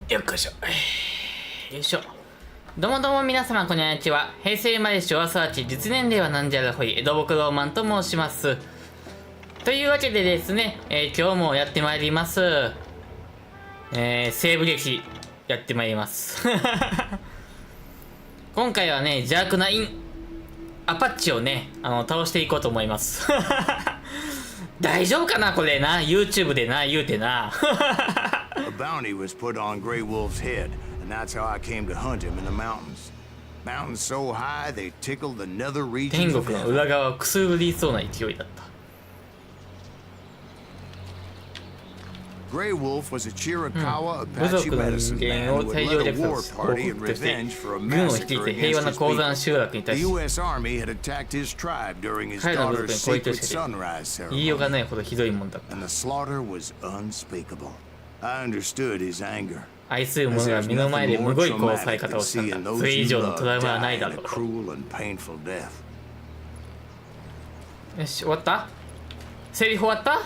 よっこいしょ。よいしょ。どうもどうも皆様こんにちは。平成生まれ昭和育ち、実年齢はなんじゃらほい、江戸僕ローマンと申します。というわけでですね、今日もやってまいります。西部劇やってまいります。今回はね、邪悪なアパッチをね、倒していこうと思います。大丈夫かなこれな、YouTube でな、言うてな。A bounty was put on Grey Wolf's head, and that's how I came to hunt him in the mountains. Mountains so high they tickle the nether 天 regions 国 of の heaven. 裏側をくすぐりそうな勢いだった。Grey Wolf was a Chiricahua 部 Apache 族の人 medicine 間 man を who 大 had 量 led 虐 a war 殺し報 party 復 in として revenge for a 軍を率い massacre て平和な against 鉱 his 山 people. 集落に対 The し U.S. Army had attacked his tribe during his 彼らの部 daughter's 族に攻撃を sacred して sunrise 言いよう ceremony, がないほどひどいもんだった。 and the slaughter was unspeakable. I understood his anger. 愛する者が目の前でむごい殺され方をしたんだ。それ以上のトラウマはないだろう。 cruel and painful death. よし、終わった？セリフ終わった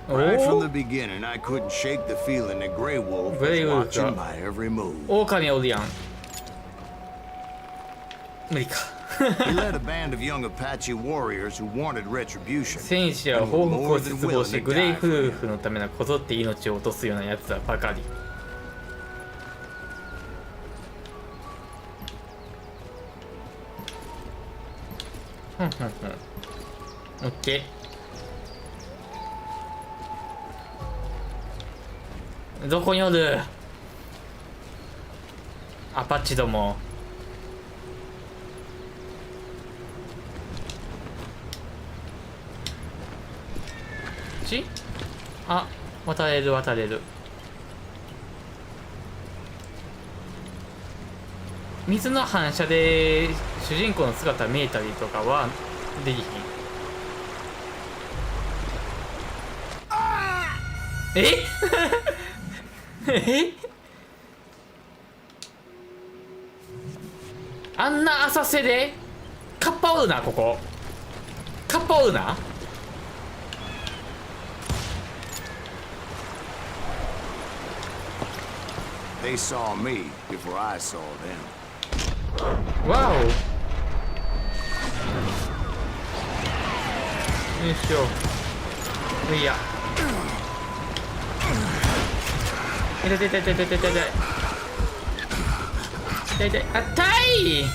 ？Right from the beginning, I couldn't shake the feeling that Grey Wolf was watching my every move. 狼おるやん。無理か。He led a band of young Apache warriors who wanted retribution. 戦士は and 報 were 復を more 絶 than 望 willing し、 to グレイ die 夫 for 婦のためなこぞって命を落とすようなやつらばかり。オッケー。どこにおる？アパッチども。あ、渡れる渡れる。水の反射で主人公の姿見えたりとかはできひん。えあんな浅瀬でカッパおるな。ここカッパおるな。They saw me before I saw them. わお。よいしょ。いや。痛い痛い痛い痛い痛い痛い痛い痛い痛い。あったい。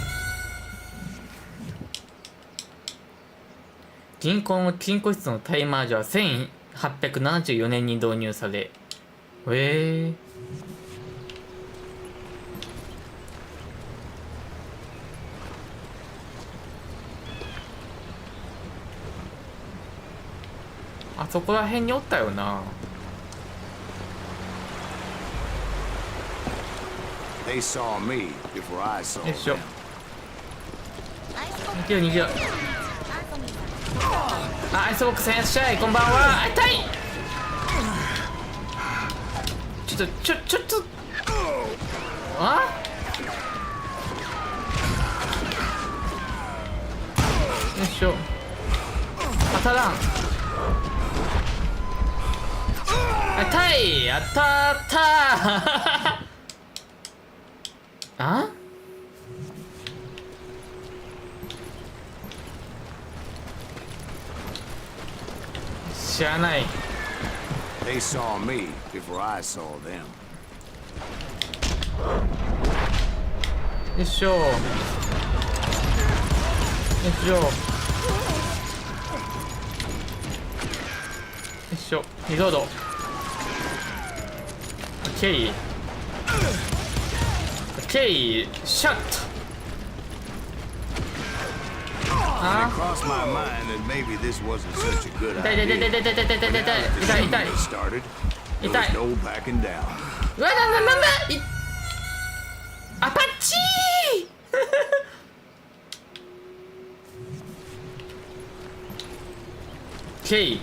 銀行の金庫室のタイマージは1874年に導入され、あそこら辺におったよな。They saw me before I saw よいしょ。 them. 逃げろ逃げろ。あ、アイスボックスいらっしゃい。こんばんは。痛い。ちょっとあ、よいしょ。当たらん。痛い。当たったあ、知らない。 They saw me before I saw them. よいしょよいしょよいしょ。リロード。オッケーオッケー。シャット。 And it crossed my mind that maybe this wasn't such a good 痛い痛い痛い idea. 痛い痛い痛い痛い痛い痛い痛い When it started, there 痛 was い。 no backing down. うわ、なんだアパッチー。ケイ。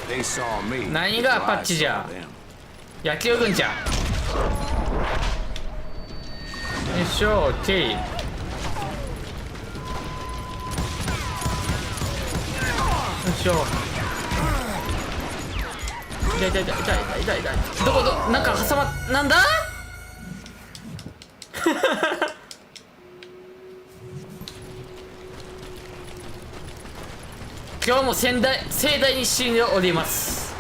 They saw me 何がア before パ I ッチじ saw ゃ。 them. 野球軍じゃ。よいしょ。オッケー。よいしょ。痛い痛い痛い痛い痛い痛い。どこなんか挟まなんだ今日も盛大に死んでおります。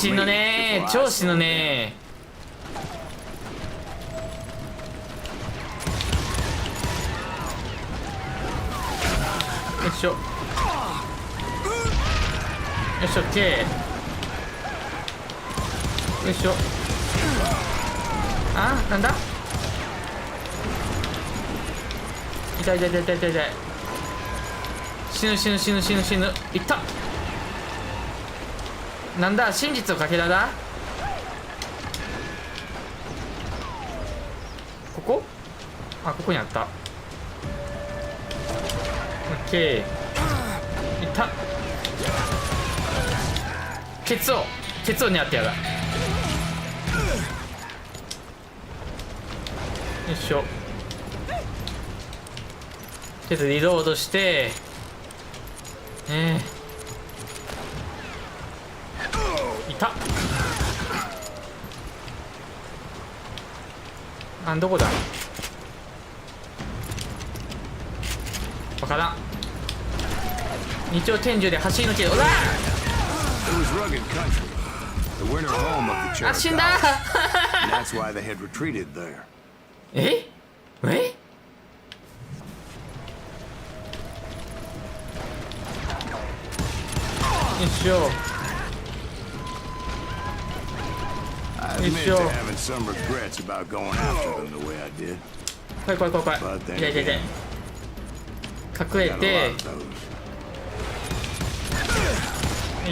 死ぬねー、超死ぬねー。よいしょよいしょ。オッケー。よいしょ。あ、なんだ。痛い痛い痛い痛い痛い痛い。死ぬ死ぬ死ぬ死ぬ死ぬ。いった。なんだ、真実をかけらだ。ここ、あ、ここにあった。オッケー。いった。ケツを狙ってやが。よいしょ。ケツリロードしていた。あ、どこだ。わからん。日曜天井で走り抜ける。うわあ、死んだええ、よいしょよいしょ。怖い怖い怖い怖い。痛い痛い痛い。隠れてよ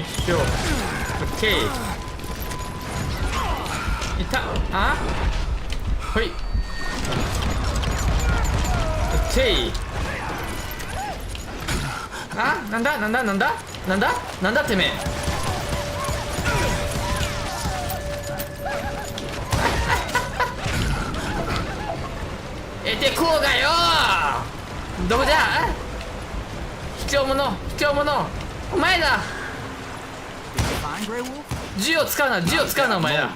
いしょ。オッケー。いた。あ、ほい。オッケー。あ、なんだなんだなんだなんだなんだてめえ。てこうがよ。どこじゃ。卑怯者卑怯者、お前だ。銃を使うな、銃を使うな、お前だ。よ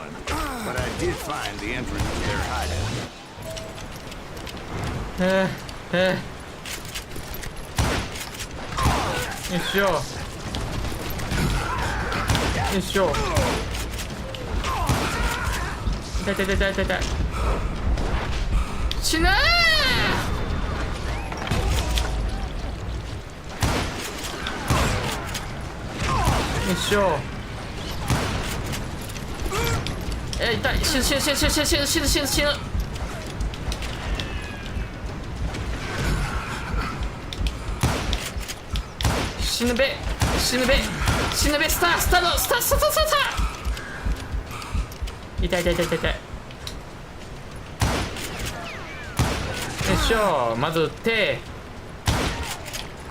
いしょよいしょ。痛い痛い痛い痛い痛い痛い。死ぬー。よいしょ。痛い。死ぬ死ぬ死ぬ死ぬ死ぬ死ぬ死ぬ死ぬ死ぬ。死ぬべ死ぬべ死ぬべ。スタースターのスタースタースタースター。痛い痛い痛い痛い痛い。よいしょ。まず撃って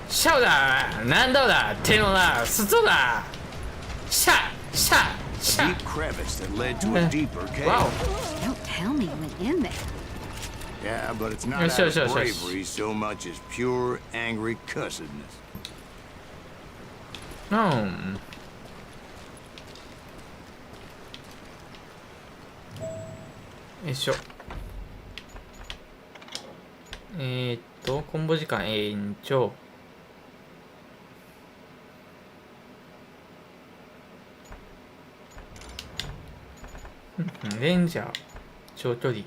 シャウだ。なんだだ手のなスツだ。シャシャシャ。わお。Don't tell me you went in there. Yeah, but it's not out of bravery so much as pure angry cussedness. うん。よいしょ。コンボ時間延長。レンジャー長距離。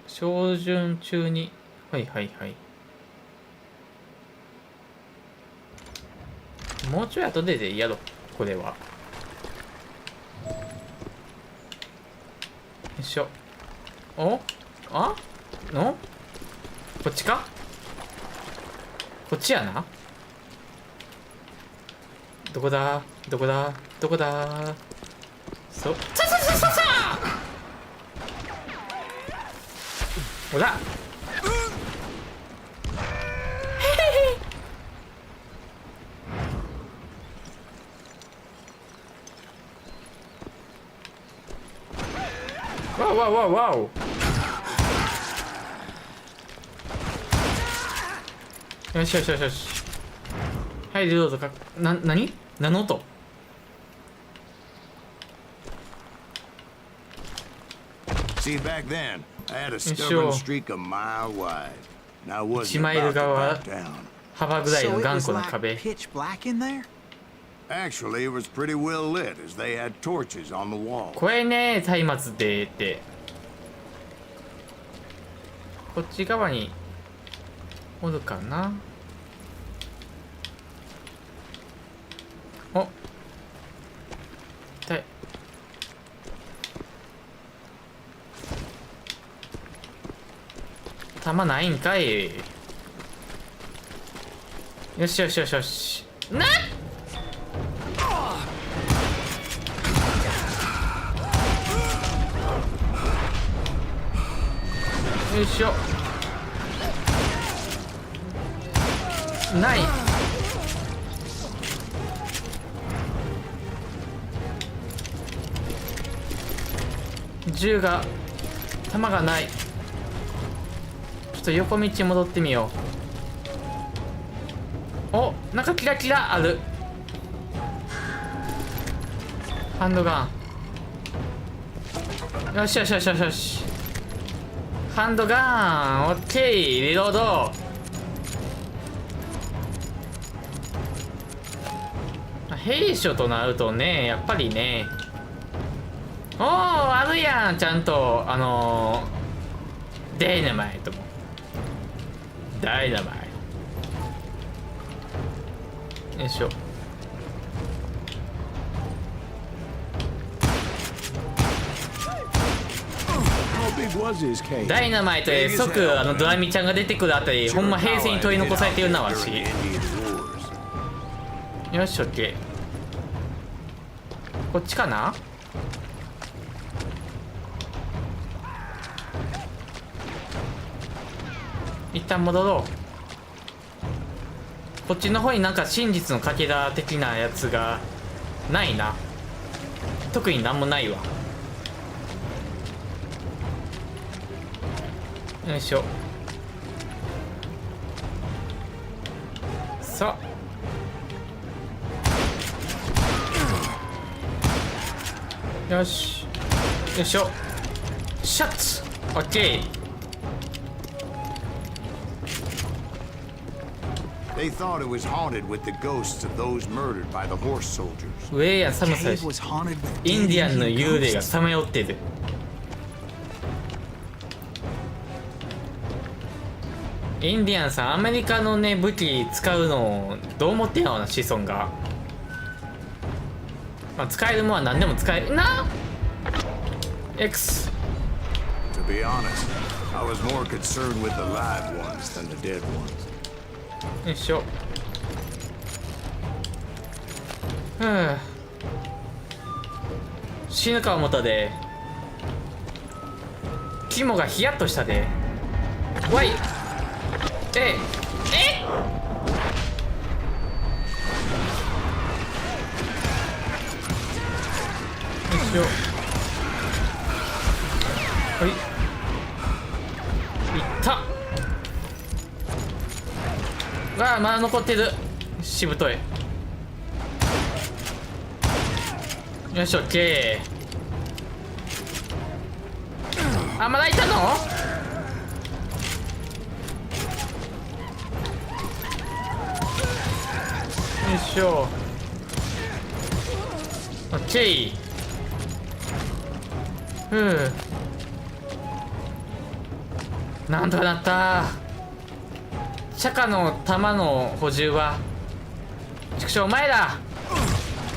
照準中に、はいはいはい。もうちょい後でやろう、これは。よいしょ。おあのこっちか。こっちやな。どこだどこだどこだ。そうさささささ。ほら。わわわわお。よしよしよしよし。はいリロードか。何何の音。See, back then, I had a stubborn streak a mile wide. And I wasn't 1マイル about to 側 back down. 幅ぐらい So の it 頑 was 固な like 壁。 pitch black in there? Actually, it was pretty well lit as they had torches on the wall. これね松明でってこっち側におるかな。お痛い。弾ないんかい。よしよしよしよし。なっよいしょ。ない。銃が弾がない。ちょっと横道戻ってみよう。お、なんかキラキラある。ハンドガン。よしよしよしよしよし。ハンドガン、オッケー、リロード。兵所となるとね、やっぱりね。おー、あるやん、ちゃんと、ダイナマイトも。ダイナマイト。よいしょ。ダイナマイトで即ドラミちゃんが出てくるあたり、ほんま平成に取り残されてるなわし。よし、オッケー。こっちかな。一旦戻ろう。こっちの方になんか真実のかけら的なやつがないな。特になんもないわ。よいしょ。さあよしよいしょ。シャッツオッケー。They thought it was haunted with the ghosts of those murdered by the horse soldiers. 上や寒さし Cave was haunted with インディアンの Indian 幽霊が ghosts. さまよってる。インディアンさん、アメリカのね武器使うのどう思ってんのな、子孫が。まあ、使えるもんは何でも使えるな。 X To be honest, I was more concerned with the live ones than the dead ones. よいしょ。ふう、死ぬか思ったで。肝がヒヤッとしたで。わいえよいしょ。はい、いった。わあ、まだ残ってる。しぶとい。よし、オッケー。あ、まだいたの？よいしょ。オッケー。ふう、なんとかなった。釈迦の弾の補充は畜生お前ら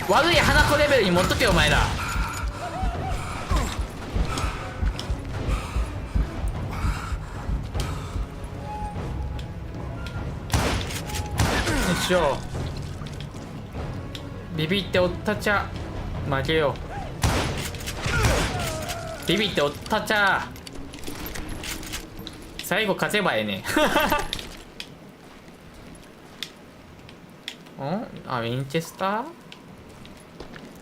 悪い花子レベルに持っとけよお前ら。よいしょ。ビビっておったちゃ負けよ。ビビっておったちゃ最後勝てばええねん。あ、ウィンチェスター？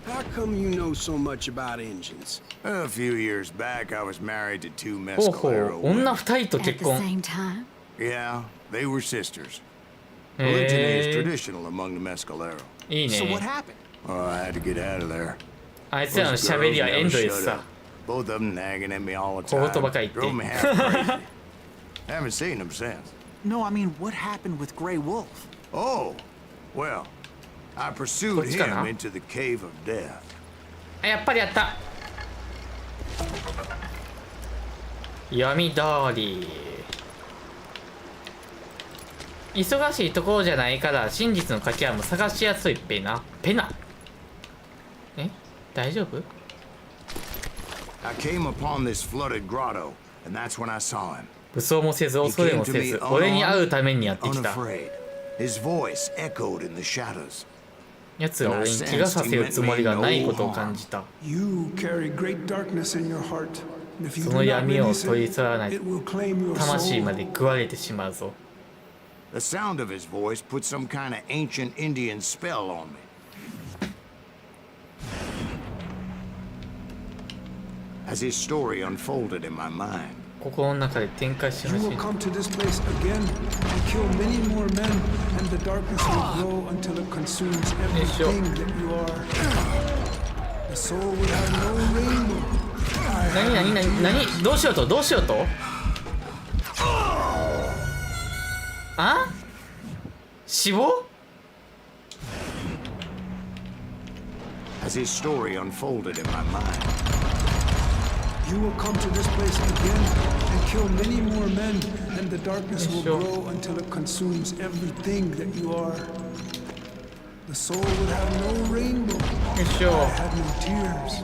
How come you know so much about engines? A few years back, I was married to two ほうほ mescalero う、女 women. 2人と At 結 the 婚。 same time? Yeah, they were sisters. へ Polygyny is え traditional among the mescalero. いい So what ね。 happened? Oh, I had to get out of there. あいつらの Those 喋 girls りはエン never ドレ shut スさ up. Both of them nagging at me all the 小 time. 言ばかり言って Drove me half crazy. Haven't seen them since. No, I mean, what happened with Grey Wolf? Oh, well, I pursued こっちかな？ him into the cave of death. あ、やっぱりやった。闇通り。忙しいところじゃないから真実の掛け合いも探しやすいっぺな。ペナ。え、大丈夫？ I came upon this flooded grotto, and that's when I saw him. 武装もせず He 恐れ came も to せ me ず俺に会う unarmed, ためにやってきた。 unafraid. His voice echoed in the shadows. 奴が俺に怪我させるつもりがないことを感じた。 You carry great darkness in your heart. And if you そ do の not 闇を release 取り it, 去らない it will claim your 魂 soul. まで食われてしまうぞ。 The sound of his voice put some kind of ancient Indian spell on me. As his story unfolded in my mind, 心の中で展開し You 始 will めた。 come to this place again and kill many more men, and the darkness will grow until it consumes everything that you are. The soul will have no rainbow. 何どうしようとあ？死亡？ as his story unfolded in my mind, You will come to this place again and kill many more men, and the darkness will Sure. grow until it consumes everything that you are. The soul will have no rainbow, よいしょ。 have no tears.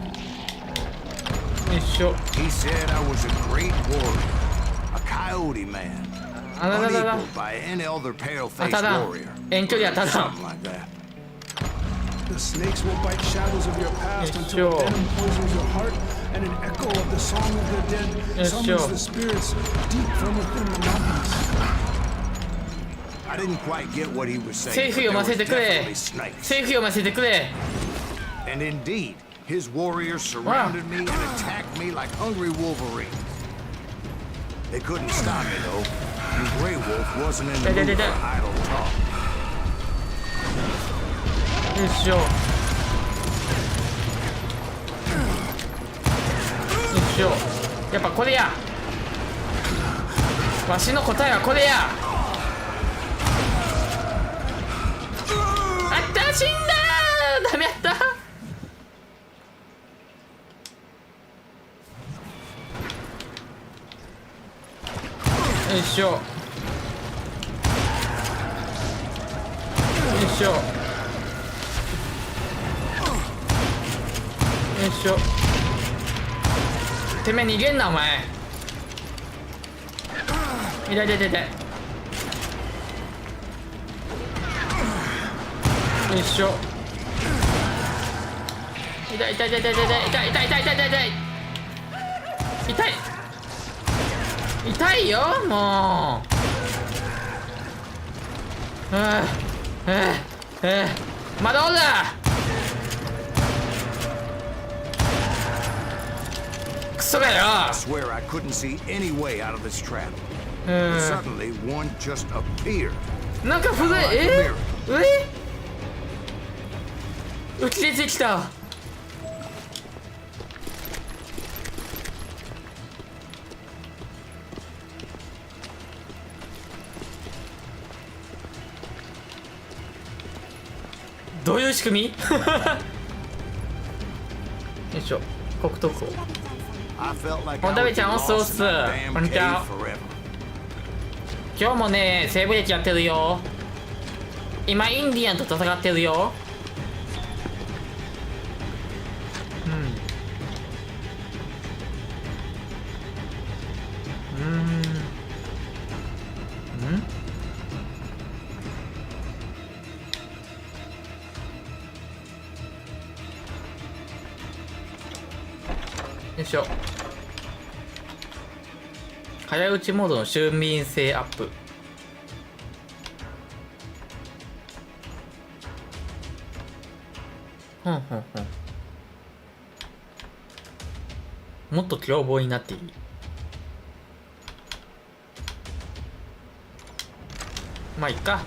よいしょ。 he said I was a great warrior, a coyote man, あらららら。 unequaled by any other あ pale-faced ただ warrior. 遠距離当ただ Something like that. The snakes will bite shadows of your past Yeah, until sure. venom poisons your heart, and an echo of the song of the dead Yeah, summons sure. the spirits deep from within the mountains. I didn't quite get what he was セー saying, フ but 読 there ま was せてくれ。 definitely snakes. セーフ読ませてくれ。 And indeed, his warriors surrounded me and attacked me like hungry wolverines. They couldn't stop me though, and Grey Wolf wasn't in the mood for idle talk. よいしょ。よいしょ。やっぱこれや。わしの答えはこれや。あった、死んだー。ダメやった。よいしょ。よいしょ。よいしょ。てめえ逃げんなお前。痛い痛い痛い痛い。よいしょ。痛い痛い痛い痛い痛い痛い痛い痛い痛い痛い痛い痛い痛い痛いよもう。まだおる。クソがよ。 I swear I couldn't see any way out of this trap. But suddenly, one just appeared. なんか古い。浮き出てきた。どういう仕組み？よいしょ。国徳王。 I felt like お I だべ was ちゃん、おっすおっ lost す。 in that こん damn にちは。 cave forever. 今日もね、セーブ歴やってるよ。今、インディアンと戦ってるよ。よいしょ。早打ちモードの俊敏性アップ。ほんほんほん。もっと凶暴になっていい。まあいっか。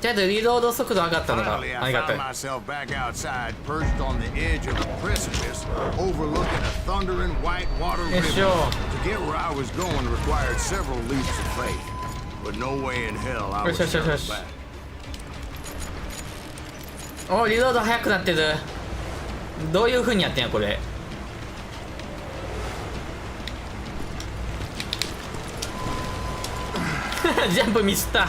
とりあえずリロード速度上がったのが Finally, あ I りがた found い。 myself back outside, perched on the edge of a precipice, overlooking a thundering white water よい river. しょ。 To get where I was going required several leaps of faith, but no way in hell I would Yes, yes, yes, turn yes. back. おリロード速くなってる。どういう風にやってんやこれ。ジャンプミスった。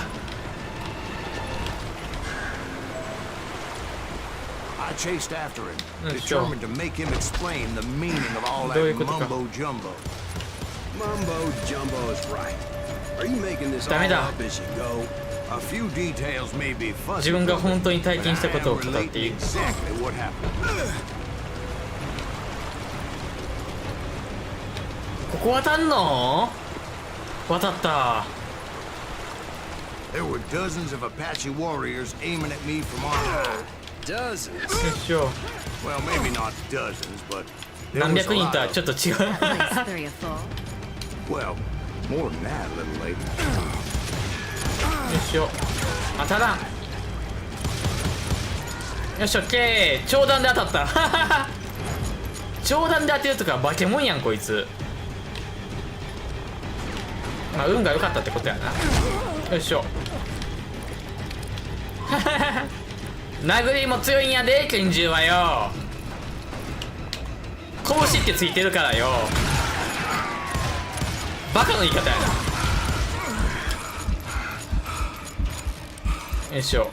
I chased after him, Sure. determined to make him explain the meaning of all どういう that ことか。 mumbo jumbo. Mumbo jumbo is right. Are you making this all ダメだ。 up as you go? A few details may be fuzzy, 自分が本当に体験したことを but 語 I って am いる。 relating exactly what happened. ここ渡んの？渡った。 There were dozens of Apache warriors aiming at me from on high. Dozens. よいしょ。 Well, maybe not dozens, but there 何 was 百 a 人と lot は of ちょっと違う。 At least 3 or 4. well, more than that, little lady. よいしょ。当たらん。よし、オッケー。長弾で当たった。長弾で当てるとか化け物やんこいつ。まあ運が良かったってことやな。よいしょ。殴りも強いんやで拳銃はよ。拳ってついてるからよ。バカの言い方やな。よいしょ。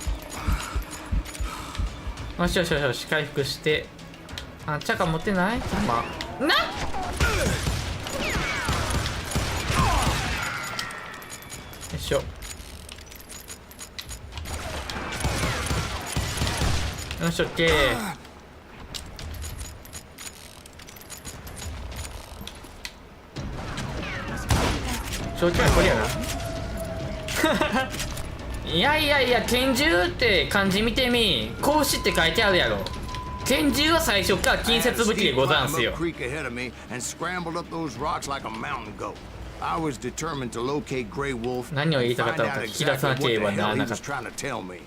よしよしよしよし、回復して。あ、チャカ持ってない？まあ、なっ。よいしょ。よし、オッケー。焼酎はこれやな。いやいやいや、拳銃って漢字見てみ。拳って書いてあるやろ。拳銃は最初から近接武器でござんすよ。 Creek ahead of me and scrambled up those rocks like a mountain goat. I was determined to locate Grey Wolf 何を言い and たか find ったのか out 聞き出 exactly さな what け the ればな hell ら he なか was った。 trying to tell me.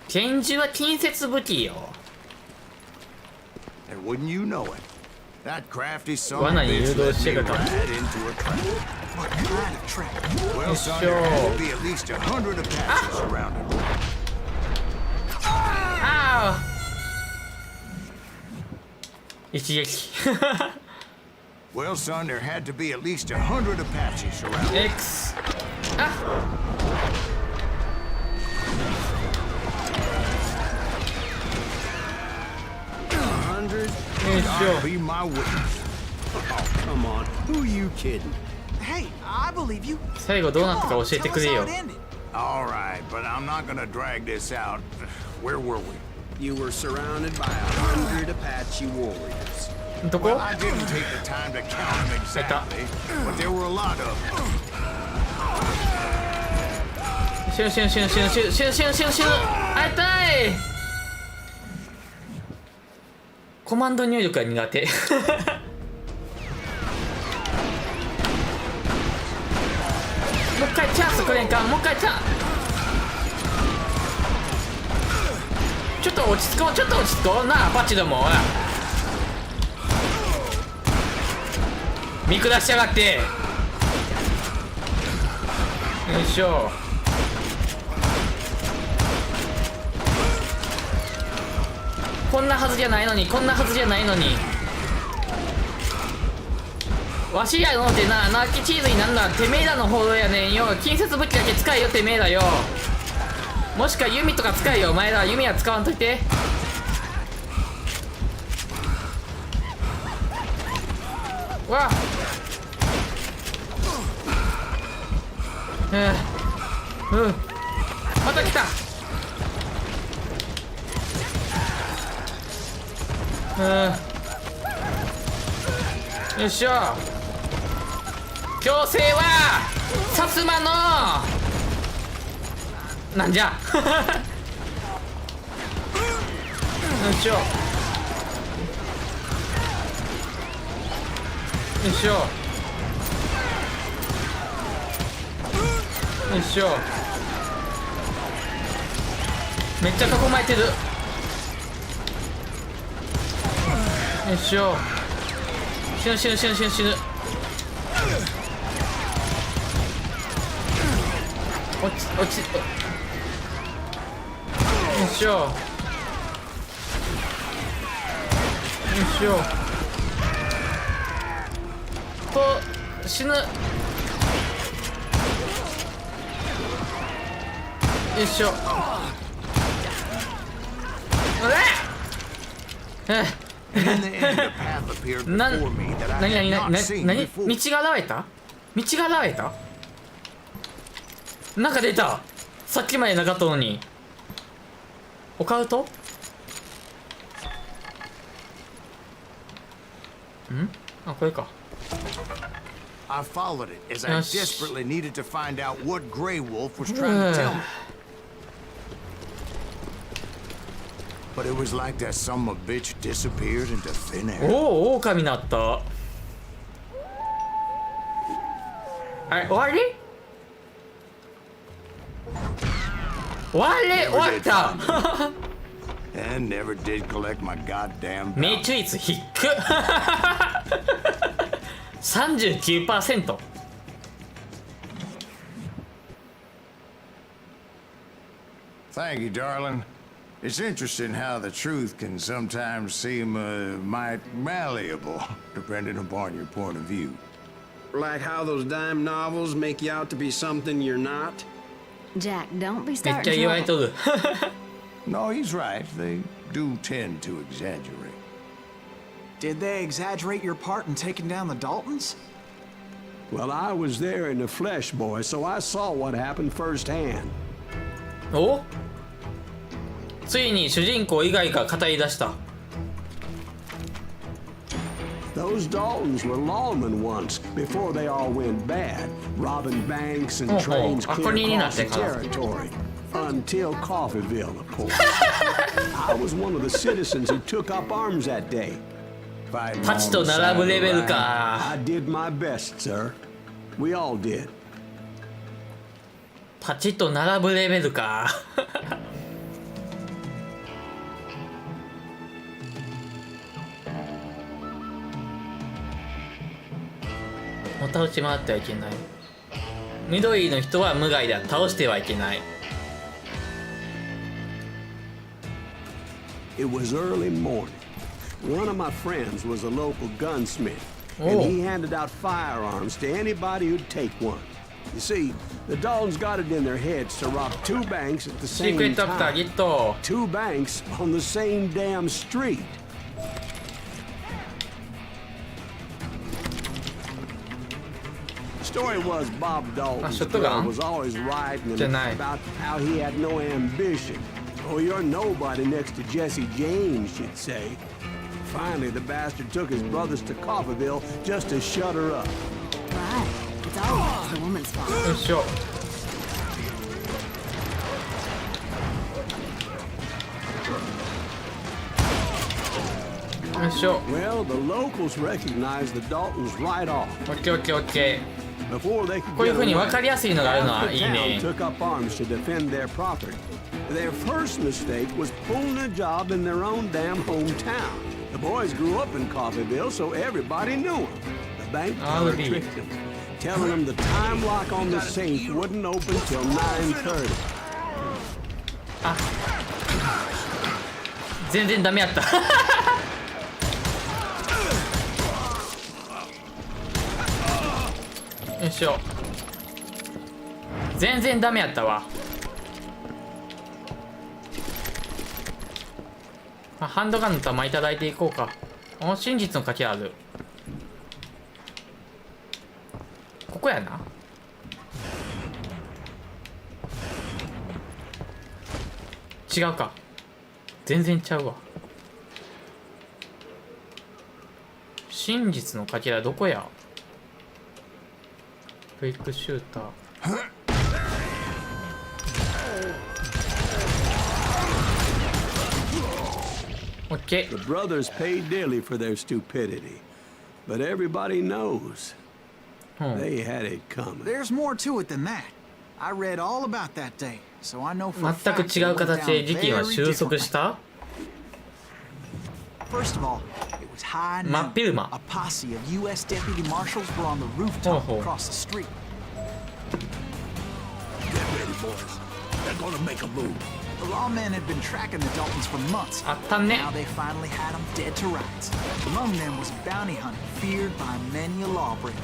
拳銃は近接武器よ。 And wouldn't you know it, that crafty son of 罠 a に誘 bitch 導 led し me てか right った。 into a trap. What kind of trap? Well, son, Sure. there had to be at least 100 Apaches surrounded me. ああ。一撃。Well, son, there had to be at least 100 Apaches surrounded me. X。あ。 100? よいし God ょ。 be my witness. Oh, come on. Who are you kidding? Hey, I believe you. 最後どうなったか教えてくれ Tell よ。 us how it ended. All right, but I'm not gonna drag this out. Where were we? You were surrounded by 100 Apache warriors. どこ？ Well, I didn't take the time to count them exactly, but there were a lot of them. シュンシュンシュンシュンシュンシュンシュンシュンシュン。あ痛い。コマンド入力が苦手。もう一回チャンスくれんか。もう一回チャンス。ちょっと落ち着こう。ちょっと落ち着こうなアパッチども。ほら見下しやがって。よいしょ。こんなはずじゃないのに、こんなはずじゃないのに。わしやのってな、ナッキチーズになんだ。てめえらの方やねんよ。近接武器だけ使えよ、てめえらよ。もしくは弓とか使えよ。お前ら弓は使わんといて。わあ。また来た。よいしょ。強制は薩摩のなんじゃ。よいしょ。いしょよいしょ。めっちゃ囲まれてる。よいしょ。死ぬ死ぬ死ぬ死ぬ死ぬ。落ち落ち。よいしょよいしょ。死ぬ。よいしょ。And in the end, a path appeared before me that I had not seen 道 before. が現れた。道が現れた。なんか出た。さっきまでなかったのに。オカウト？ん？あ、これか。I followed it as I desperately needed to find out what Grey Wolf was trying to tell me. But it was like that son of a bitch disappeared into thin air. おお、狼になった。あれ、終わり？終わった。And never did collect my goddamn. 命中率低っ。39%。Thank you, darling. It's interesting how the truth can sometimes seem might malleable, depending upon your point of view. Like how those dime novels make you out to be something you're not? Jack, don't be めっちゃ starting 言われ trouble. とる。No, he's right. They do tend to exaggerate. Did they exaggerate your part in taking down the Daltons? Well, I was there in the flesh, boy, so I saw what happened firsthand. お？ついに主人公以外が語り出した。Those Daltons were lawmen once, before they all went bad, robbing banks and trains clear across the territory. Until Coffeeville, of course. I was one of the citizens who took up arms that day. パチと並ぶレベルか。 I did my best, sir. We all did. パチと並ぶレベルか。もた落ち回ってはいけない。緑の人は無害だ。倒してはいけない。It was early morning. One of my friends was a local gunsmith, and he handed out firearms to anybody who'd take one. You see, the Daltons got it in their heads to rob two banks at the シークレッ same トアクターゲ time. ット。 Two banks on the same damn street. Story was Bob Dalton's shotgun? was always writing Tonight. about how he had no ambition. Oh, you're nobody next to Jesse James, she'd say. Finally, the bastard took his brothers to Coffeeville just to shut her up. Right. It's always the woman's fault. よいしょ。よいしょ。 Well, the locals recognized the Daltons right off. オッケーオッケーオッケ Before they could こういう get 風に away, 分かりやすいのがあるのはいい half ね the。town took up arms to defend their property. Their first mistake was pulling a job in their own damn hometown. The boys grew up in Coffeeville, so everybody knew them. The bank teller tricked them, telling them the time lock on the safe wouldn't open till 9:30. 全然ダメやった。よいしょ。全然ダメやったわ。ハンドガンの弾いただいていこうか。真実の賭けある。ここやな。違うか。全然ちゃうわ。真実のかけらどこや。クイックシューター。オッケー。 The brothers paid dearly for their stupidity. but everybody knows they had it coming. There's more to it than that. I read all about that day, so I know for a 全く fact 違 it う went 形で down 事件は very 収束 differently. した。 First of all, it was high 真っ noon. 昼間。 A posse of U.S. deputy marshals were on the rooftop Oh. across the street. Get ready, boys. They're gonna make a move. The lawmen had been tracking the Daltons for months. あったね。 Now they finally had them dead to rights. Among them was a bounty hunter feared by many a lawbreaker.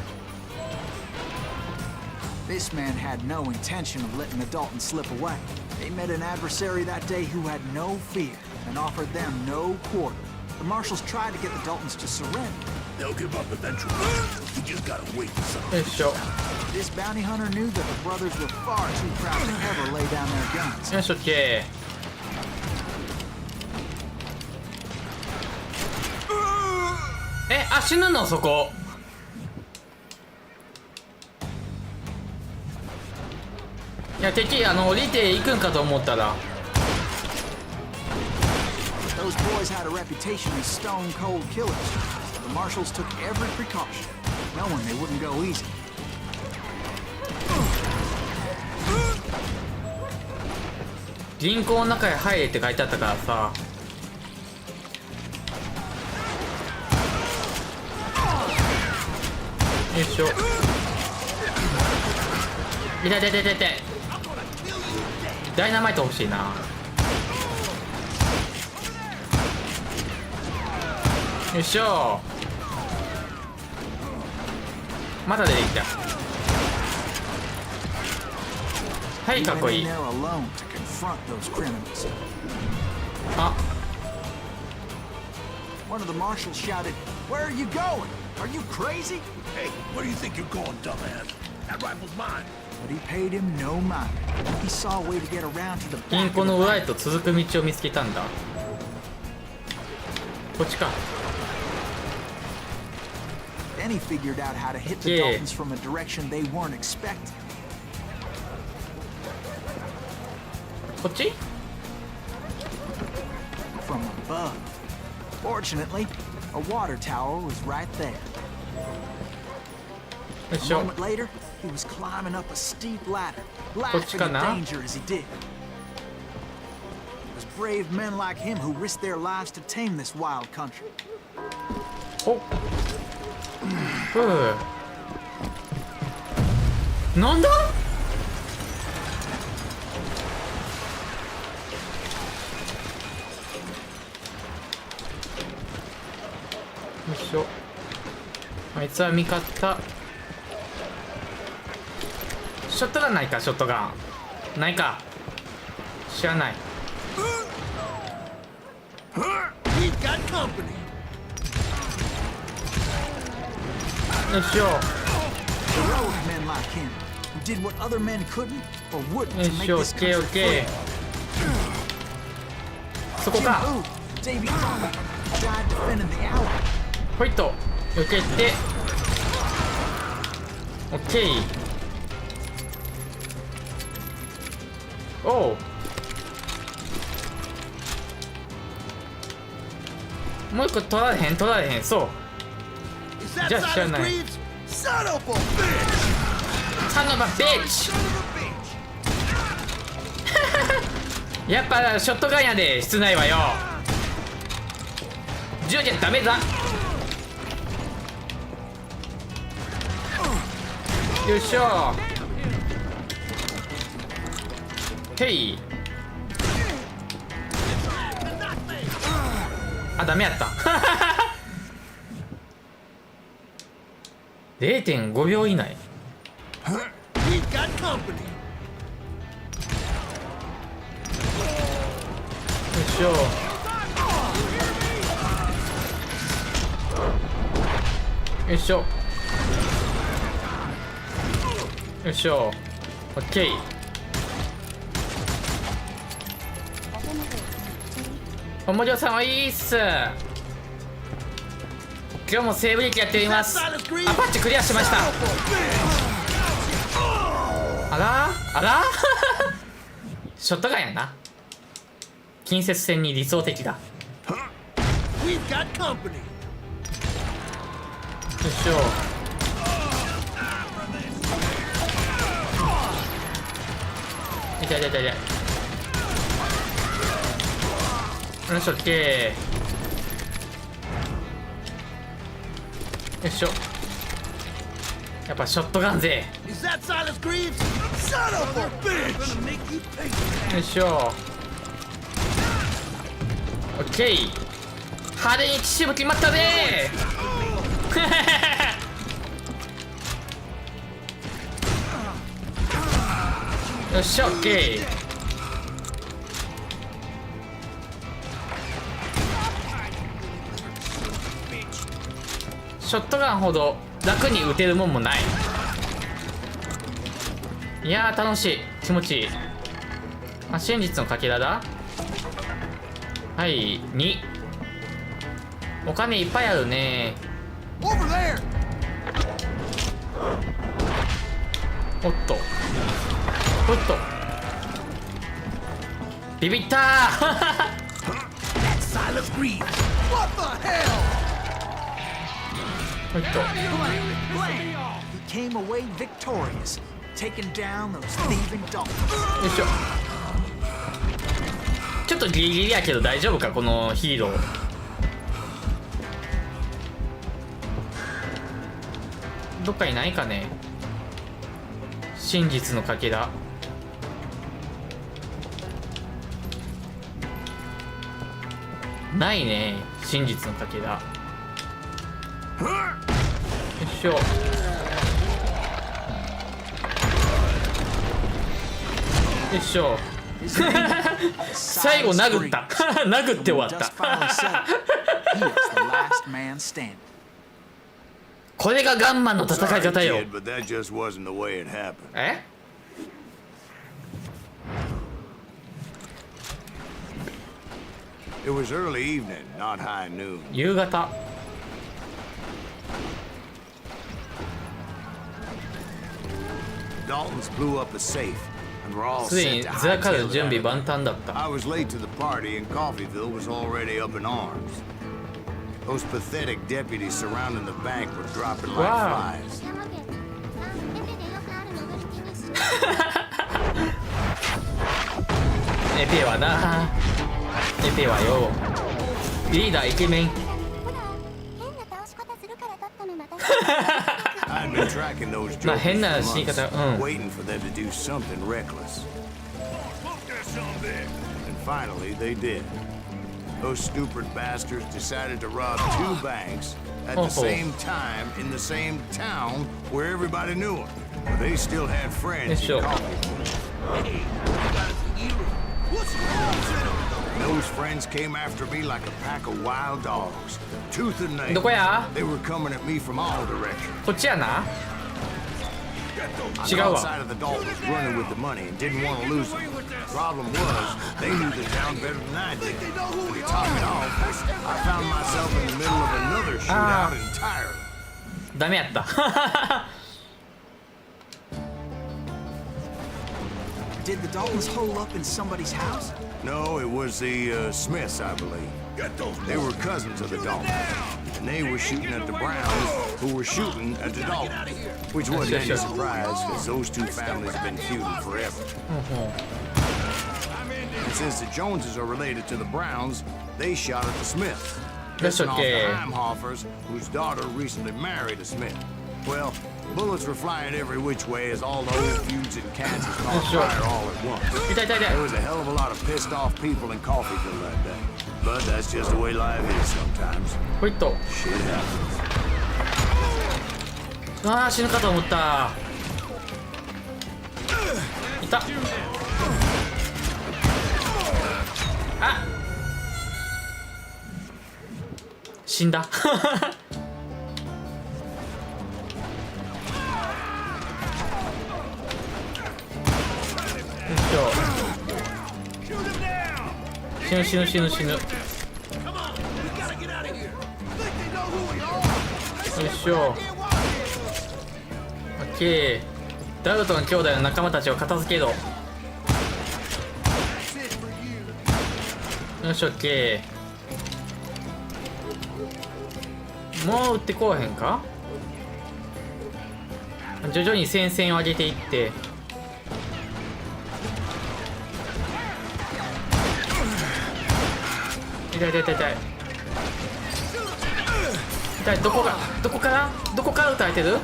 This man had no intention of letting the Daltons slip away. They met an adversary that day who had no fear and offered them no quarter. The marshals tried to get the Daltons to surrender. They'll give up eventually. We just gotta wait for something. よいしょ。 This bounty hunter knew that the brothers were far too proud to ever lay down their guns. よし、オッケー。あ、死ぬのそこ。いや、敵降りていくんかと思ったら。 Those boys had a reputation as stone-cold killers. The marshals took every precaution, knowing they wouldn't go easy. 銀行の中へ入れって書いてあったからさ。よいしょ。痛い痛い痛い痛い痛い。ダイナマイト欲しいな。よいしょ。まだ出てきた。はい、かっこいい。 あ、 One of the marshals shouted, "Where are you going? Are you crazy?" Hey, where do you think you're going, dumbass? That rifle's mine. But he paid him no mind. He saw a way to get around to the 銀 back 行 of の the 裏へ bank. と続く道を見つけたんだ。こっちか。 Then he figured out how to hit the Yeah. Daltons from a direction they weren't expecting. こっち？ From above. Fortunately, a water tower was right there. よい A しょ。 moment later, he was climbing up a steep ladder, こっち laughing か at な？ danger as he did. It was brave men like him who risked their lives to tame this wild country. おっ。ふう。なんだ？よいしょ。あいつは味方。ショットガンないか、ショットガン。ないか。知らない。 We've got company. よいしょ。 Heroic men like him, who did what other men couldn't or wouldn't よい to make しょ、オ this ッケー country オッケ free. ー。そこ Jim か。 Boo, Davy Crockett, died defending the alley. ほいっと避けて、オッケー。おう。もう一個取られへん、取られへん。そう。 Is that Just Silent shut up. Greaves? Son of a bitch! サンドバビッチ。 Son of a bitch! やっぱショットガンやで、室内はよ。銃じゃダメだ。よいしょ。へい。あ、ダメやった。0.5 秒以内。よ We've got company. いしょ。よいしょ。よいしょ。オッケー。おもりょさんはいいっす。今日もセーブ劇やっております。アパッチクリアしました。あらあらショットガンやな。近接戦に理想的だ。 We've got company. よいしょ。痛い痛い痛い痛い。よし、オッケー。よいしょ。やっぱショットガン勢。よいしょ。オッケー。派手に血しぶきまったねよっしゃ、オッケー。ショットガンほど楽に撃てるもんもない。いやー楽しい、気持ちいい。あ、真実のかけらだ。はい、2。お金いっぱいあるね。おっとおっと、ビビったーおっと、 He came away victorious, taking down those thieving Daltons. よいしょ。ちょっとギリギリやけど大丈夫か、このヒーロー。どっかにないかね、真実のかけら。ないね、真実のかけら。よいしょ。よいしょ最後殴った殴って終わった。これがガンマンの戦い方よ。え？ It was early evening, not high noon. 夕方。Daltons blew up a safe and were all すで set に to ずらかる hightail 準 it 備 out. 万端だった。 I was late to the party and Coffeeville was already up in arms. Those pathetic deputies surrounding the bank were dropping like Wow. flies. エペはな、エペはよ。リーダーイケメン。I'd been tracking those まあ jokers 変な for 死に months, 方、うん。 waiting for them to do something reckless. And finally, they did. Those stupid bastards decided to rob two banks at the same time in the same town where everybody knew them. But they still had friends Sure. in Coffeeville. Those friends came after me like a pack of wild dogs, tooth and nail. どこや？ They were coming at me from all directions. こっちやな。 On 違 the うわ。 outside of the Daltons running with the money and didn't want to lose them. Problem was, they knew the town better than I did. And to top it off, I found myself in the middle of another shootout entirely. ダメやった。 Did the Daltons hole up in somebody's house? No, it was the Smiths, I believe. They were cousins of the Daltons, and they were shooting at the Browns, who were shooting at the Daltons, which wasn't any surprise because those two families have been feuding forever. And since the Joneses are related to the Browns, they shot at the Smiths. That's pissing off okay. the Heimhoffers, whose daughter recently married a Smith. Well, bullets were flying every which way as all the old feuds in Kansas caught Sure. fire all at once. 痛い痛い痛い。 There was a hell of a lot of pissed off people in Coffeeville that day. But that's just the way life is sometimes. ほいっと。 Shit happens. ああ、死ぬかと思った。いた。あ、死んだ。死ぬ死ぬ死ぬ死ぬ。よいしょ。オッケー。ダルトン兄弟の仲間たちを片付けろ。よし、オッケー。もう撃ってこうへんか。徐々に戦線を上げていって、痛い痛い痛い痛い痛い。どこから撃たれてる？よ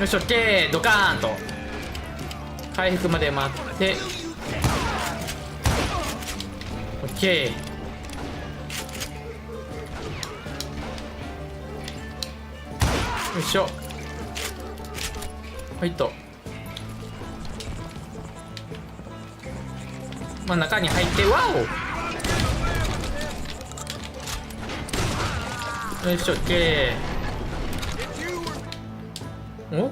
いしょ、オッケー、ドカーンと回復まで待って、オッケー。よいしょ、はいと、まあ中に入って、わお、よいしょ、オッケー。お、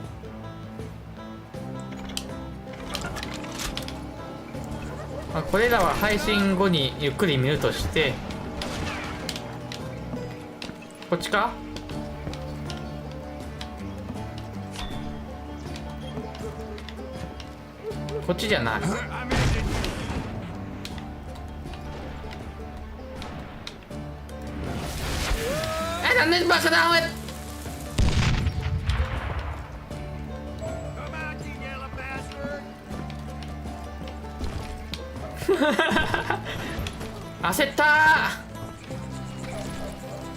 まあ、これらは配信後にゆっくり見るとして、こっちか？こっちじゃない。なんでバカだおい。焦ったー。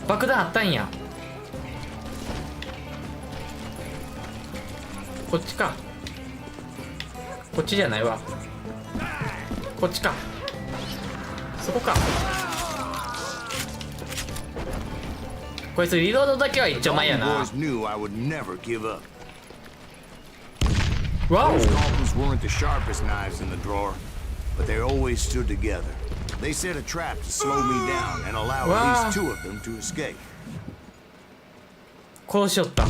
爆弾あったんや。こっちか。こっちじゃないわ。こっちか。そこか。こいつリロードだけは一丁前やな。わお。But they always stood together. They set a trap to slow me down and allow at least 2 of them to escape. こうしよった。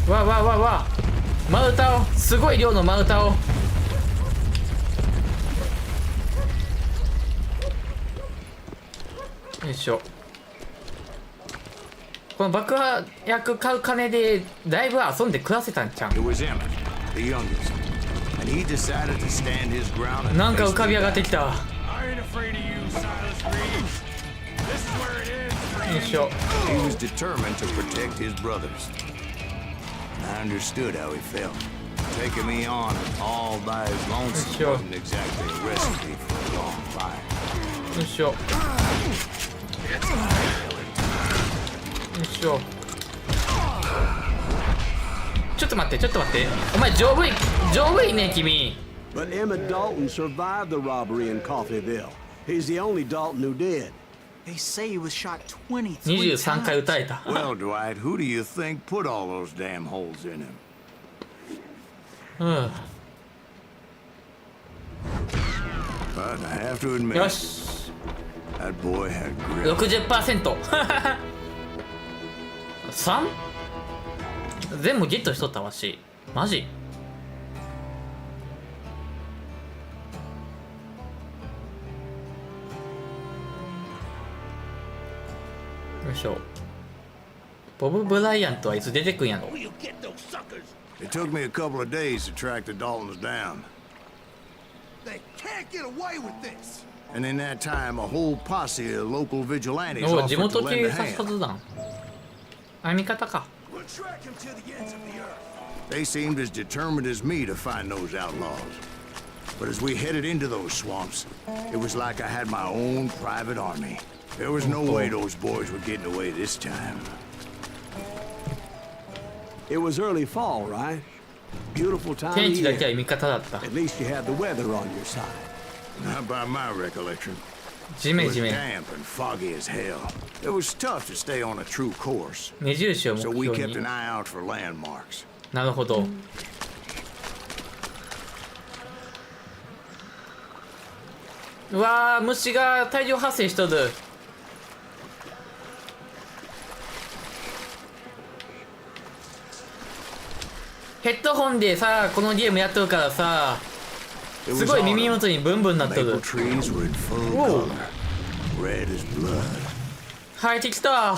わわわわ、丸太を、すごい量の丸太を。よいしょ。この爆破薬買う金でだいぶ遊んで暮らせたんちゃう？なんか浮かび上がってきた。よいしょ。よいしょ。よいしょ。ちょっと待って、ちょっと待って。お前丈夫いね君。But Emmett Dalton survived the robbery in Coffeyville. He's the only Dalton who did. They say he was shot 23 23回撃たれた。Well, Dwight, who do you think put all those damn holes in him? うん。But I have to admit, よし。that boy had grit. 60%。3？ 全部ゲットしとったわし。マジ？よいしょ。ボブ・ブライアントはいつ出てくんやろ。 It took me a couple of days to track the Daltons down. They can't get away with this. And in that time, a whole posse of local vigilantes お、 offered 地 to 元 lend 警 a 察 hand. 発団。あ、味方か。 We'll track him to the ends of the earth. They seemed as determined as me to find those outlaws. But as we headed into those swamps, it was like I had my own private army. There was no way those boys were getting away this time. It was early fall, right? Beautiful time of 天気だけ year. は味方だった。 At least you had the weather on your side. Not by my recollection. ジ It メ was ジメ。 damp and foggy as hell. It was tough to stay on a true course. 目印を目 So we 標 kept に an。eye out for landmarks. なるほど。うわー、虫が大量発生しとる。ヘッドホンでさ、このゲームやっとるからさ、 It す was ごい耳 autumn. 元にブンブンなっと Maple る。 trees were in full Whoa. color, red as blood. 生えてきた。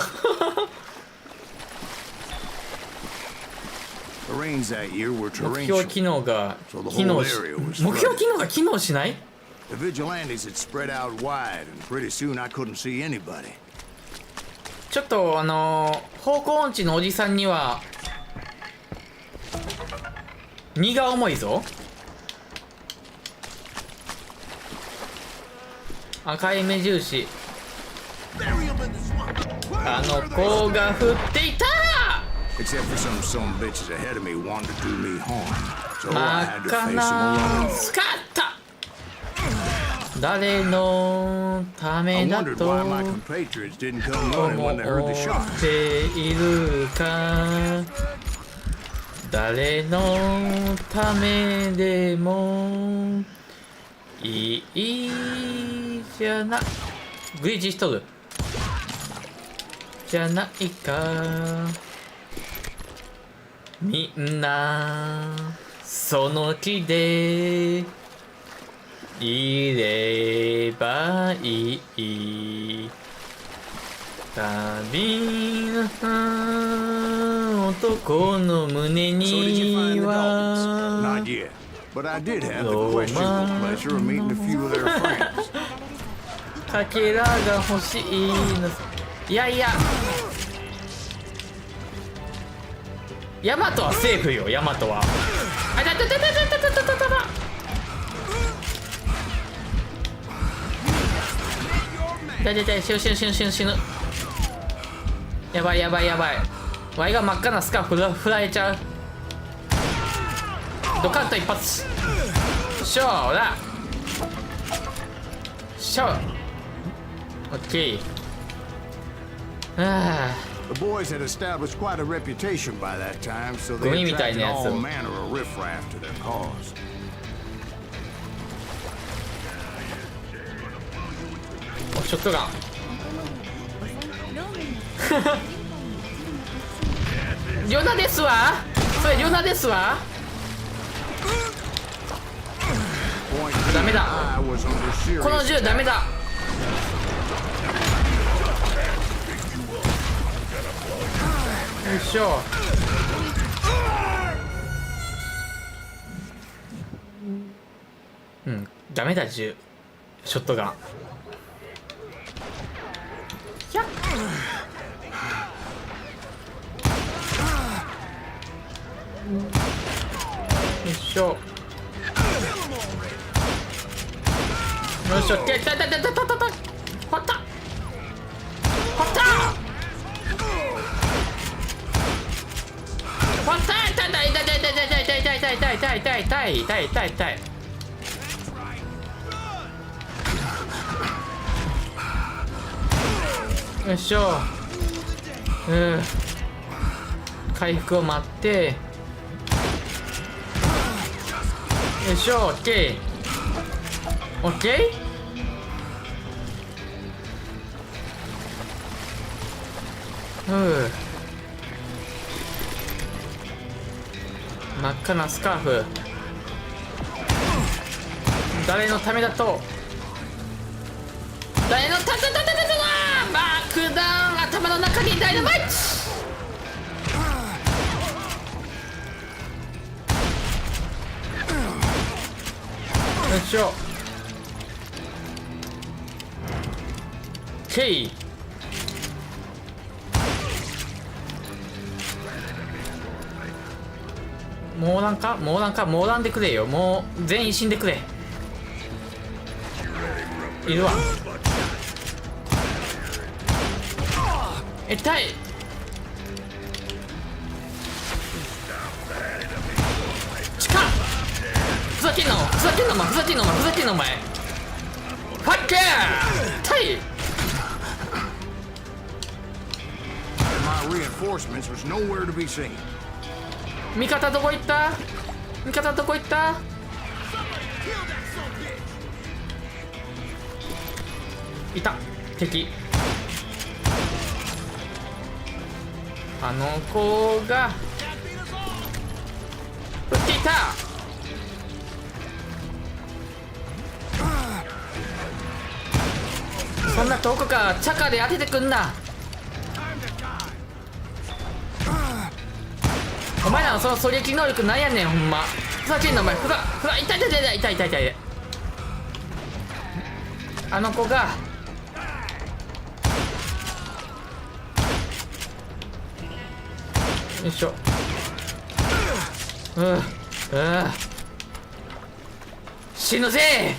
Terrains that year were 目標 torrential. 機能が機能し目標機能が機能しない。 The vigilantes had spread out wide, and pretty soon I couldn't see anybody. ちょっと方向音痴のおじさんには荷が重いぞ。赤い目印。あの子が降っていた。 Except for some bitches ahead of me wanted to do me harm. So I 真 had っ to 赤 face them な alone. スカッタ。誰のため I だ wondered と why my compatriots didn't come running 思 when they heard the っ shots. ているか。誰のためでもいいじゃな。グリッジしとるじゃないか。みんなその気でいればいい。旅の男の胸 So did you find に the は Daltons? Not yet. But I did have the questionable pleasure of meeting a few of their friends. かけらが欲しいの。いやいやヤマトはセーフよ。ヤマトはあだだだだだだだだだだ。だだだ死ぬ死ぬ死ぬ死ぬ死ぬ。やばいやばいやばい。ワイが真っ赤なスカーフ振られちゃう。ドカンと一発。しょうらしょう。オッケー。あ The boys had established quite a reputation by that time, so they ゴミみたい attracted なやつ all manner of riffraff to their cause. あショットガン。リョナですわ。それリョナですわ。 Point being, ダメだ。 I was under この serious 銃ダメだ。よいしょ。うんダメだ銃。ショットガン。ひゃっ。よいしょ。よいしょ。たたたたたたた。ほった。ほった。ほった。痛い痛い痛い痛い痛い痛い痛い痛い痛い痛い痛い痛い痛い痛い痛い。よいしょ。回復を待って。よいしょ。オッケー。オッケー。真っ赤なスカーフ。誰のためだと。誰のたたたたたたた爆弾頭の中にダイナマイト。よいしょ。ケイ。もうなんかもうなんかもうなんでくれよ。もう全員死んでくれ。いるわ。痛い。近っ。ふざけんなふざけんなお前ふざけんなお前ふざけんなお前。ファッケー痛い。 My reinforcements was nowhere to be seen. 味方どこ行った。味方どこ行った。いた敵。あの子が撃っていた。そんな遠くからチャカで当ててくんな。お前らのその狙撃能力なんやねんほんま。ふざけんなお前。ふざ痛い痛い痛い痛い痛い痛い。あの子がよいしょ。死ぬぜ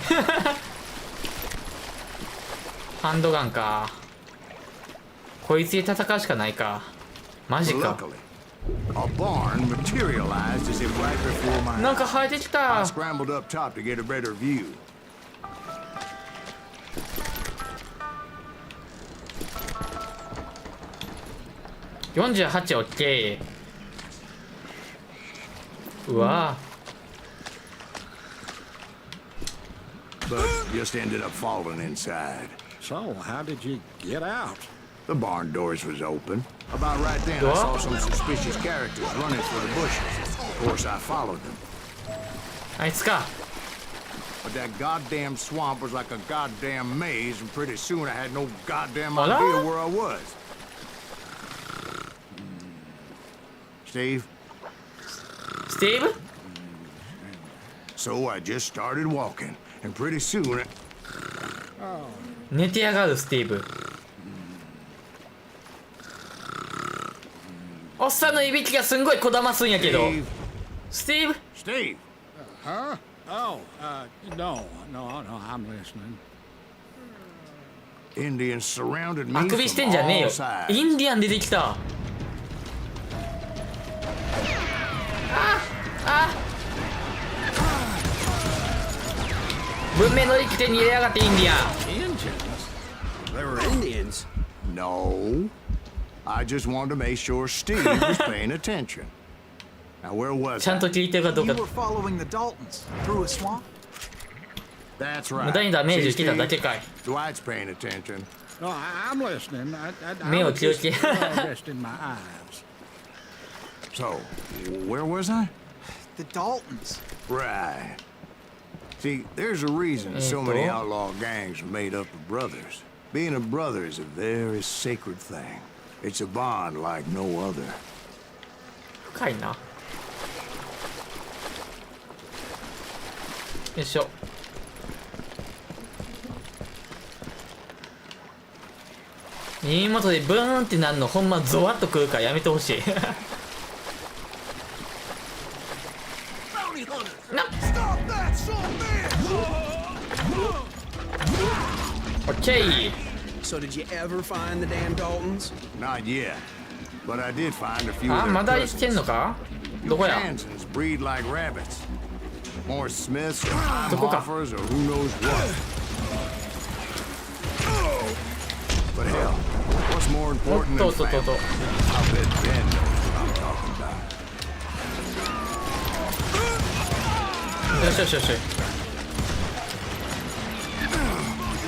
ハンドガンか。こいつで戦うしかないか。マジか。 A barn materialized as if right before my なんか eyes. 生えてきた。 I scrambled up top to get a better view. 48オッケー。うわ But just ended up falling inside. So, how did you get out? The barn doors was open. About right then, I saw some suspicious characters running for the bushes. Of course, I followed them. あいつか。 But that goddamn swamp was like a goddamn maze, and pretty soon I had no goddamn Hola? idea where I was. Steve? スティーブ So I just started walking, and pretty soon... 寝てやがるスティーブ。おっさんのいびきがすんごいこだますんやけど。 Steve? スティーブ Steve? Huh? Oh, no, I'm listening. Indians surrounded me あくびしてんじゃ from ねえ all よ。 sides. インディアン出てきた。文明の利器手に入れやがってインディアン。 They were Indians. No. I just wanted to make sure Steve was paying attention. Now, where was ちゃん I? と聞いてるかどう You か。 were following the Daltons through a swamp? That's 無 right. 駄にダメージ See, 受けただ Steve? けかい。 Dwight's paying attention. No, I'm listening. I 目を was 気を just つけ。 resting my eyes. So, where was I? The Daltons. Right. See, there's a reason so many outlaw gangs are made up of brothers. Being a brother is a very sacred thing. It's a bond like no other. 深いな。よいしょ。耳元でブーンってなるのほんまゾワッとくるからやめてほしい。なオッケー。 So did you ever find the damn Daltons? Not yet. But I did find a few あ、 of ま their だ生きてんの cousins. か。どこや。 Kansans breed like rabbits. More Smiths or どこか。 Hoffers or who knows what. But hell, what's more おっ important と than っとっとっ family? と。 I bet Ben knows what I'm talking about. よしよしよし。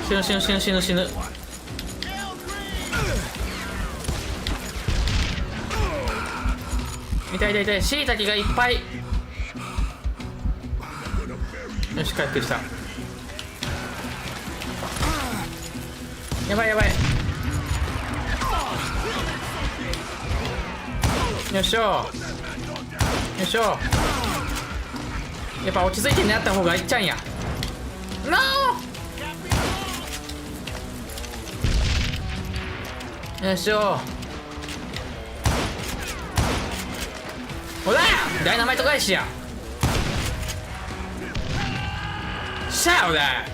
死ぬ死ぬ死ぬ死ぬ死ぬ。痛い痛い痛い。しいたけがいっぱい。よし回復した。やばいやばい。よいしょよいしょ。やっぱ落ち着いてねやった方がいっちゃんや。ノー。よいしょ。ほらダイナマイト返しや。シャオだ。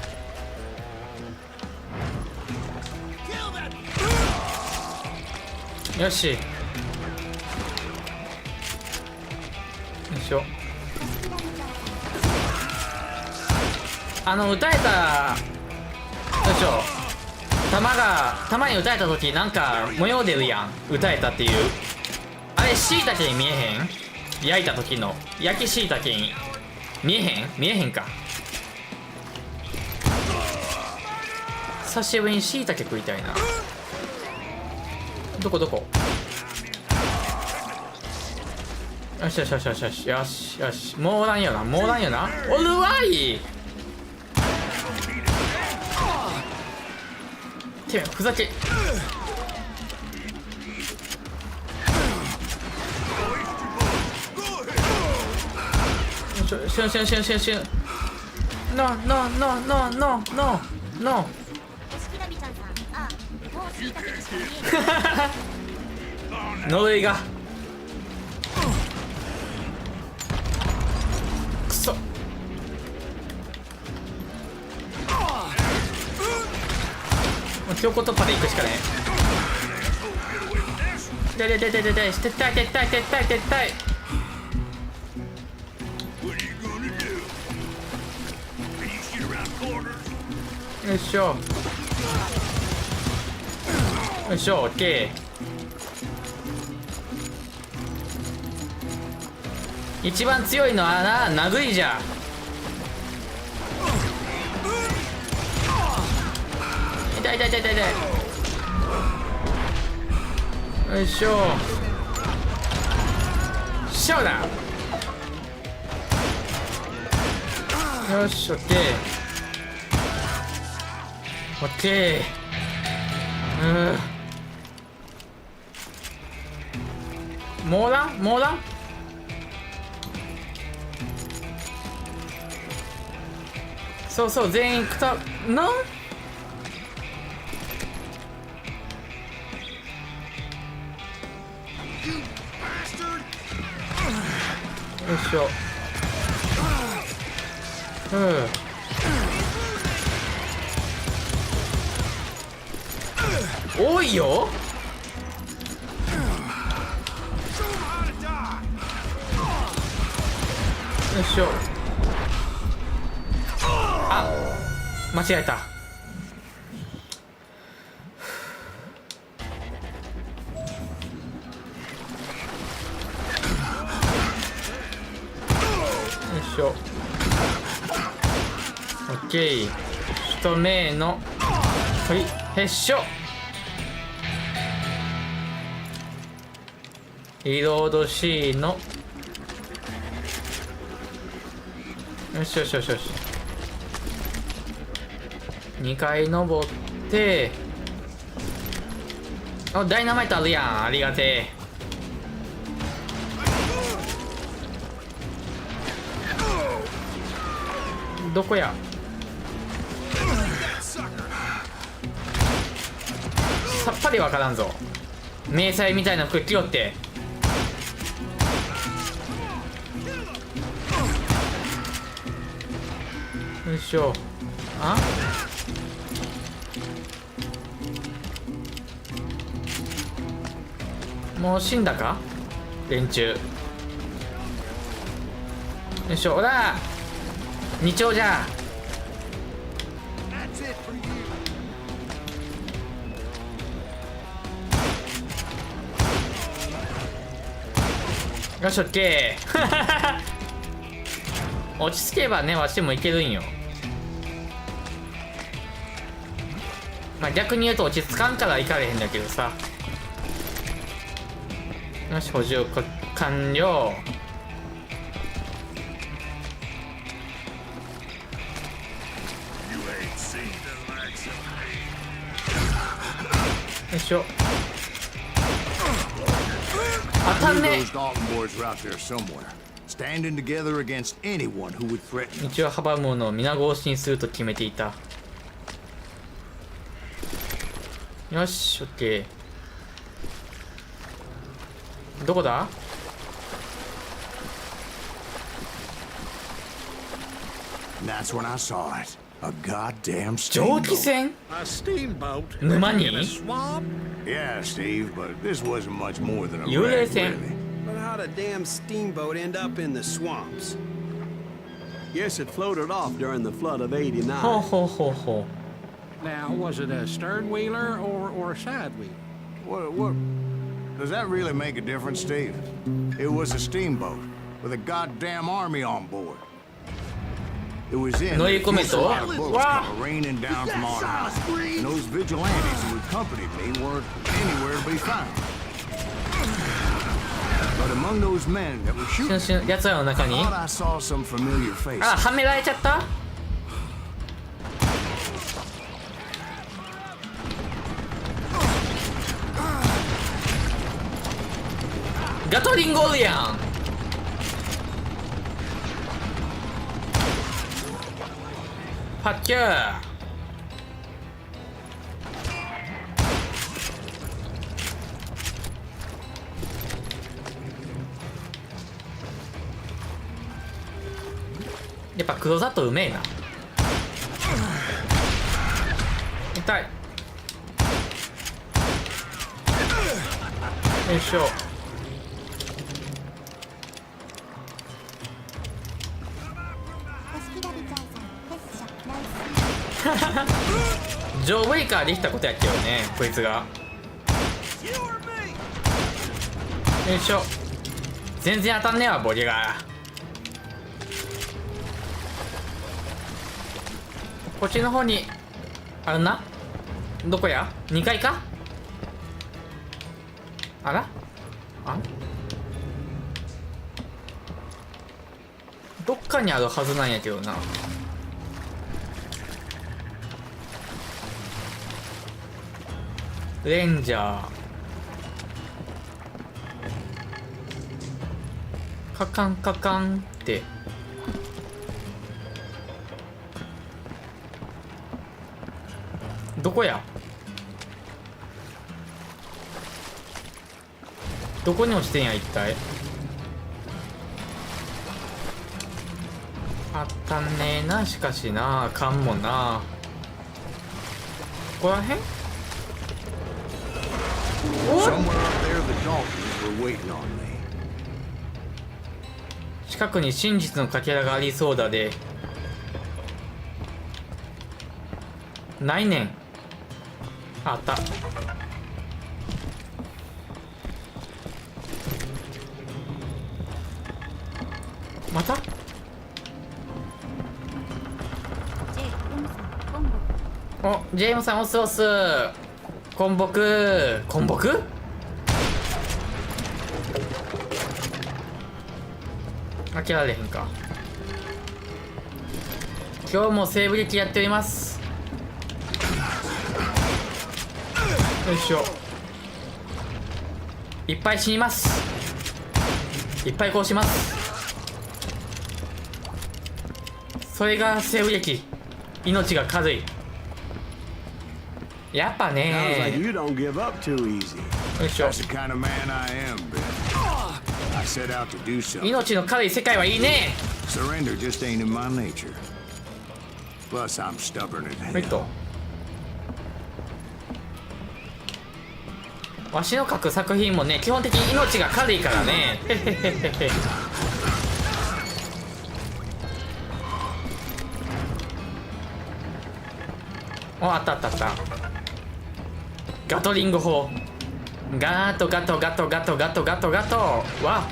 よし。よいしょ。撃たれた。よいしょ。弾に撃たれた時なんか模様出るやん。撃たれたっていうあれしいたけに見えへん。焼いた時の焼きしいたけに見えへんか。久しぶりにしいたけ食いたいな。どこどこ。よしよしよしよしよしよしよし。もうおらんよなもうおらんよな。おるわい。てめえふざけ。シュンシュンシュンシュンシュンシュン。ノーノーノーノーノーノーノー。呪いがくそ。強行突破で行くしかねえ。で撤退撤退撤退撤退撤退。よいしょよいしょ、オッケー。一番強いのはな、殴りじゃ。痛い痛い痛い痛い痛い。よいしょショーだ。よし、オッケーオッケー。モーランモーラン。そうそう、全員くたなん。よいしょ。多いよ。よいしょ。あ、間違えた。よいしょ。オッケー。一目のはい、へっしょ。リロード C のよしよしよしよし。2階登って、あ、ダイナマイトあるやん。ありがてえ。どこや。さっぱりわからんぞ。迷彩みたいな服着よって。よいしょ。あ、もう死んだか連中。よいしょ。ほら二丁じゃ。よし、オッケー。落ち着けばね、わしもいけるんよ。まあ逆に言うと落ち着かんから行かれへんだけどさ。よし、補充完了。よいしょ。当たんね。道を阻む者を皆殺しにすると決めていた。よし、オッケー。どこだ。蒸気船？沼に？幽霊船。But how'd a damn steamboat end up in the swamps? Yes, it floated off during the flood of '89. Ho ho ho ho. Now, was it a stern wheeler or a side wheel? What? Does that really make a difference, Steve? It was a steamboat with a goddamn army on board. It was in No, that you come a lot of in. bullets come raining down from on high. And those vigilantes who accompanied me weren't anywhere to be found. But among those men that were シュ shooting, ンシュン、やつらの中に。 thought I saw some familiar faces. あ、はめられちゃった。ガトリングおるやん。パッキュー。やっぱ黒砂糖うめえな。痛い。よいしょ。ジョー・ウェイカーできたことやっけどね、こいつが。よいしょ。全然当たんねえわ、ボケが。こっちの方にあるな。どこや？ 2 階か？あら？あ？どっかにあるはずなんやけどな。レンジャー。カカンカカンって。どこや？どこに落ちてんや一体。あったんねえな。しかしな、かんもな。ここらへん？ Somewhere up there, the Daltons were waiting on me. 近くに真実のかけらがありそうだで。ないねん。あった。また？お、ジェームさん、オスオス。混木。混木？開けられへんか。今日も西部劇やっております。よいしょ。いっぱい死にます。いっぱい殺します。それが西部劇。命が軽い。やっぱね。You don't give up too easy. よいしょ。 That's the kind of man I am, Ben. I set out to do something. 命の軽い世界はいいね。 Surrender just ain't in my nature. Plus, I'm stubborn as はい hell. と。わしの書く作品もね、基本的に命が軽いからね。お、あったあったあった。ガトリング砲。ガートガトガトガトガトガトガト。わ。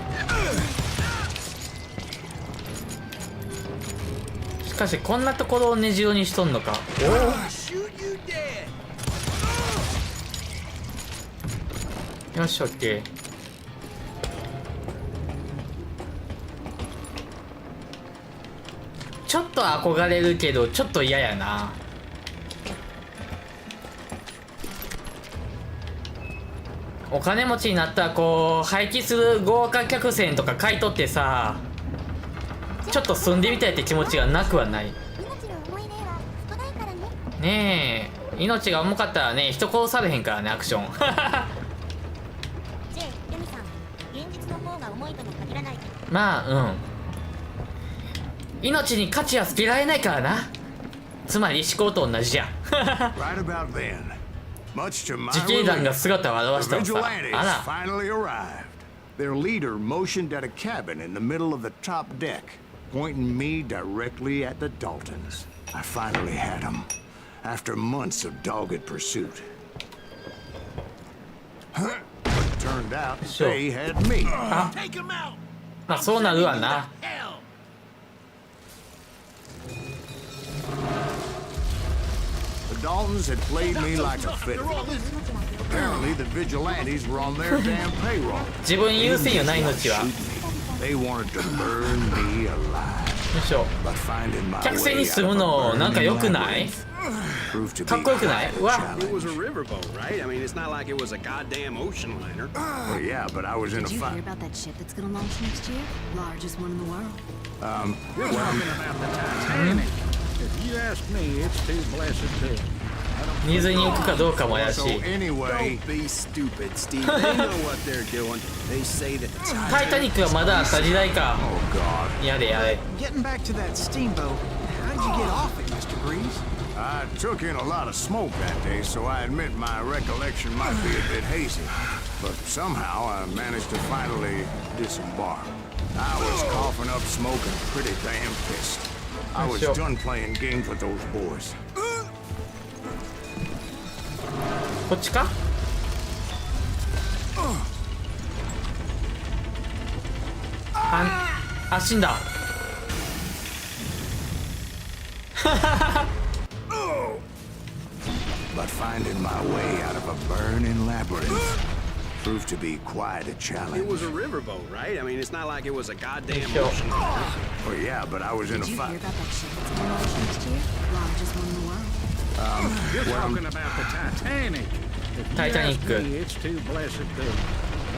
しかしこんなところを根城にしとんのか。おお。よし、オッケー。ちょっと憧れるけどちょっと嫌やな。お金持ちになったらこう廃棄する豪華客船とか買い取ってさ、ちょっと住んでみたいって気持ちがなくはない。ねえ、命が重かったらね、人殺されへんからね、アクション。まあ、うん。命に価値はつけられないからな。つまり思考と同じじゃん。 Right about then, much to my 自警団が姿を現 relief, した the のさ。 vigilantes あら。 finally arrived. Their leader motioned at a cabin in the middle of the top deck, pointing me directly at the Daltons. I finally had them, after months of dogged pursuit. But it turned out they had me. まあそうなるわな。 The Daltons had played me like a fiddle. Apparently, the vigilantes were on their damn payroll. 自分優先よな、命は。よ They wanted to burn me alive. いしょ。 But finding my 客船 way に out 住 of む a のなんか burning 良くない？ proved to かっ be こよくない？ quite a うわ。 It was a challenge. riverboat, right? I mean, it's not like it was a goddamn ocean liner. Well, yeah, but I was in a Did you hear fight. about that ship that's gonna launch next year? Largest one in the world. We're talking about the Titanic. You ask me, it's too blessed to. 水に行くかどうかもやし。 So anyway, Don't be stupid, Steve. They know what they're doing. They say that the タイタニックがまだあった時代か。 oh God, やれやれ。 Getting back to that steamboat, how'd you get off it, Mr. Breeze? I took in a lot of smoke that day, so I admit my recollection might be a bit hazy. But somehow I managed to finally disembark. I was coughing up smoke and pretty damn pissed. I was Sure. done playing games with those boys. こっちか。あ、死んだ。But finding my way out of a burning labyrinth proved to be quite a challenge. It was a riverboat, right? I mean, it's not like it was a goddamn Sure. ocean. Well, yeah, but I was in a Did you hear fight. about that ship that's going on next year? Largest one in the world. You're talking about the Titanic. If you Titanic. ask me, it's too blessed to. I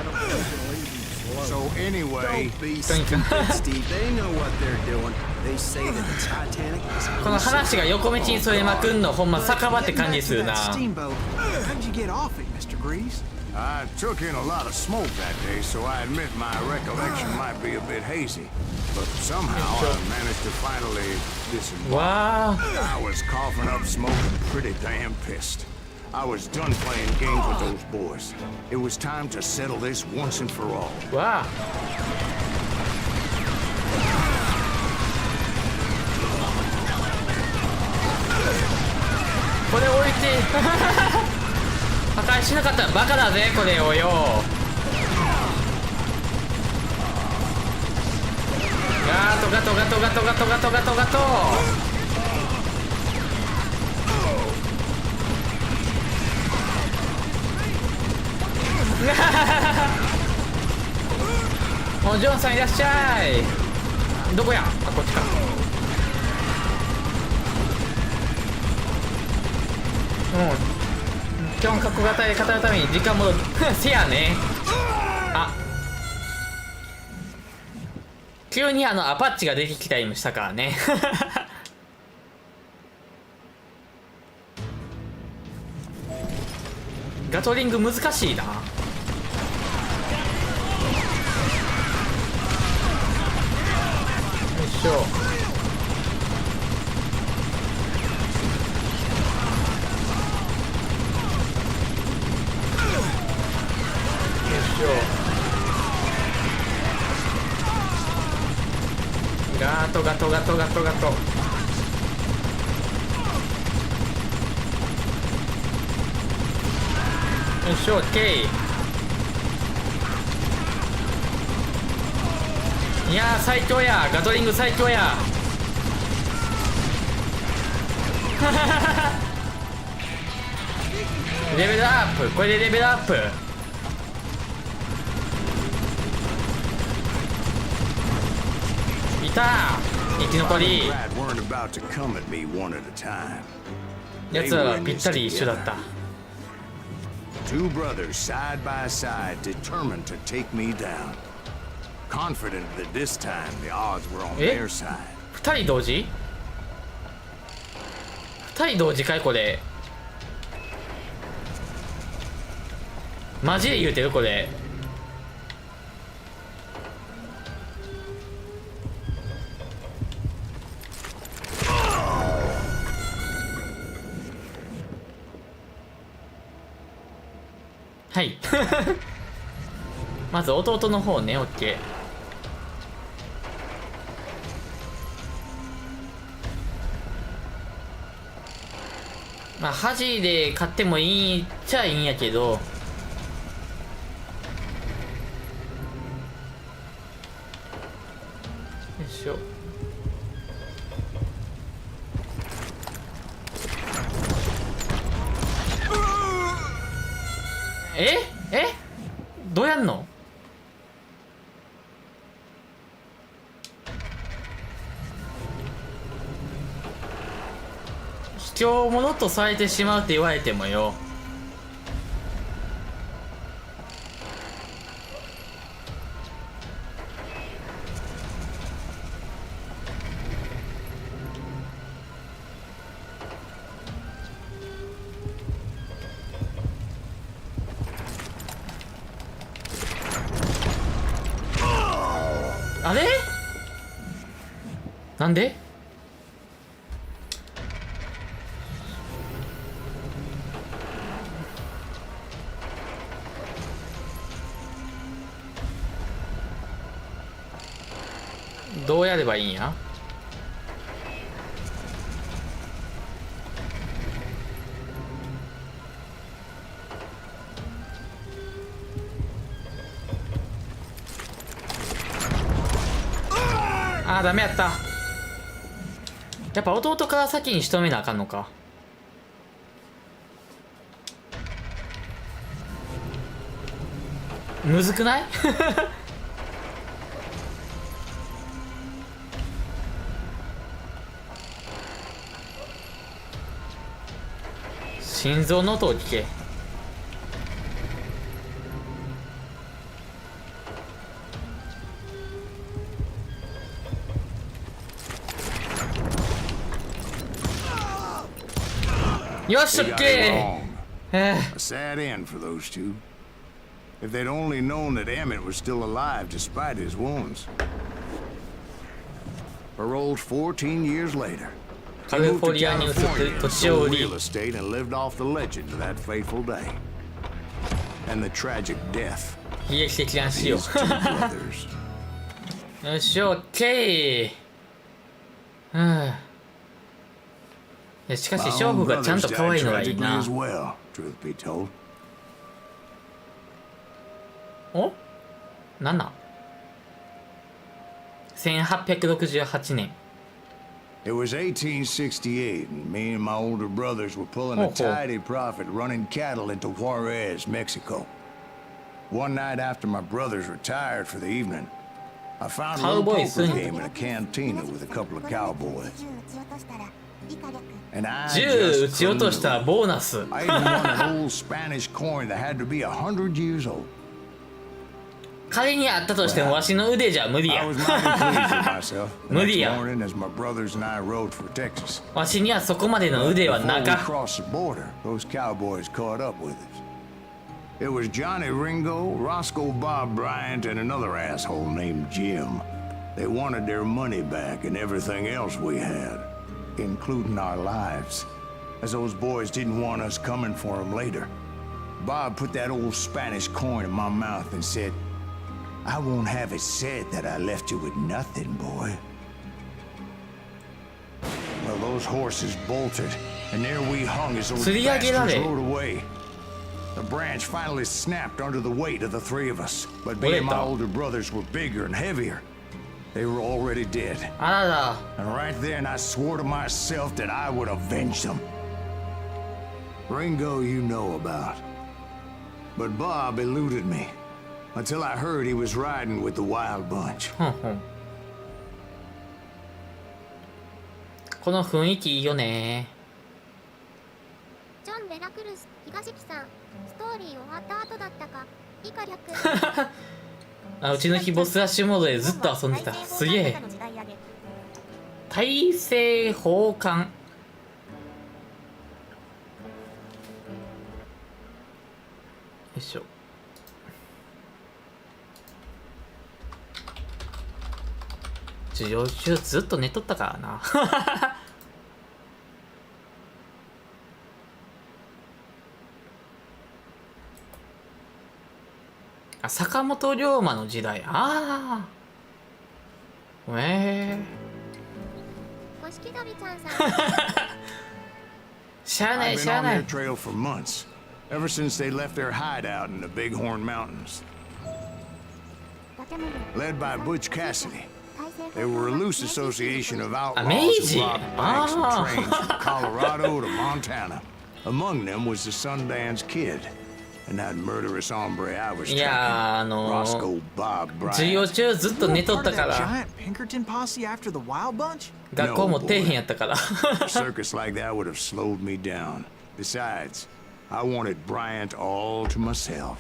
don't think it'll even float. So anyway, Don't be とにか stupid, Steve. They know what they're doing. They say that the Titanic is この話が横道にそれまくんのほんま酒場って Getting 感 back じ to する that な。 steamboat, how'd you get off it, Mr. Breeze? I took in a lot of smoke that day, so I admit my recollection might be a bit hazy. But somehow I managed to finally disembark. わあ。 I was coughing up smoke and pretty damn pissed. I was done playing games with those boys. It was time to settle this once and for all. わあ。これ置いて破壊しなかったらバカだぜこれをよ。ガトガトガトガトガトガトガトガト。おジョンさんいらっしゃい。どこや。あ、こっちか。基本角型で語るために時間戻るせやね。あ、急にアパッチが出てきたりもしたからねガトリング難しいな。よいしょ。ガトガトガトガトガト。よいしょ、オッケー。いやー最強や。ガトリング最強やレベルアップ。これでレベルアップ。いた生き残り。 Glad weren't about to come at me one at a time. やつらはぴったり一緒だった。 Two brothers side by side, determined to take me down. Confident that this time the odds were on their side. 二人同時？二人同時かいこれ。マジで言うてるこれ。はいまず弟の方ね。オッケー。まあ恥で買ってもいいっちゃいいんやけど、よいしょ。どうやんの？卑怯者とされてしまうって言われてもよ。なんで？どうやればいいんや？あー、ダメやった。やっぱ弟から先に仕留めなあかんのか。むずくない？心臓の音を聞け。よし、オッケー。A sad end for those two. If they'd only known that Emmett was still alive despite his wounds. Paroled 14 years later. カリフォルニアに移って土地を売り、 real estate and lived off the legend of that fateful day. And the tragic death. 悲劇的な死を。 His two brothers. よし、オッケー。いや、しかし娼婦がちゃんと可愛いのがいいな。 as well, truth be told. お？なんなん？ 1868年。 It was 1868, and me and my older brothers were pulling a tidy profit running cattle into Juarez, Mexico. One night after my brothers retired for the evening, I found a little poker game in a cantina with a couple of cowboys. And I 銃撃 just ち落とした couldn't ボーナス。 I even won an old Spanish coin that had to be 100 years old. 仮にあったとしてもわしの腕じゃ無理 I や。 was mighty pleased with myself the 無理 next や。 morning as my brothers and I rode for Texas. わしにはそこまでの腕は Before な we か。 crossed the border, those cowboys caught up with us. It was Johnny Ringo, Roscoe Bob Bryant, and another asshole named Jim. They wanted their money back and everything else we had, including our lives, as those boys didn't want us coming for them later. Bob put that old Spanish coin in my mouth and said, I won't have it said that I left you with nothing, boy. Well, those horses bolted, and there we hung as those 釣り上げられ。 bastards rode away. The branch finally snapped under the weight of the three of us, but me and my older brothers were bigger and heavier. They were already dead. あらら。 And right then I swore to myself that I would avenge them. Ringo you know about. But Bob eluded me. Until I heard he was riding with the wild bunch. ふんふん。この雰囲気いいよね。ジョン・デラクルス、東木さん、ストーリー終わった後だったか、以下略。あ、うちの日ボスラッシュモードでずっと遊んでた。すげえ。大政奉還。よいしょ。授業中ずっと寝とったからな。あ、坂本龍馬の時代。ああ。五色旅ちゃんさん。しゃあない I've し been ゃあ on な their い。 trail for months, ever since they left their hideout in the Bighorn Mountains. Led by Butch Cassidy, they were a loose association of outlaws Amazing. who robbed banks Ah. and trains from Colorado to Montana. Among them was the Sundance Kid, and that murderous hombre I was いやー、 tracking, Roscoe Bob 授業 Bryant. 中ずっと寝とったから。 Giant Pinkerton posse after the Wild Bunch? 学校も底辺やったから。 A circus like that would have slowed me down. Besides, I wanted Bryant all to myself.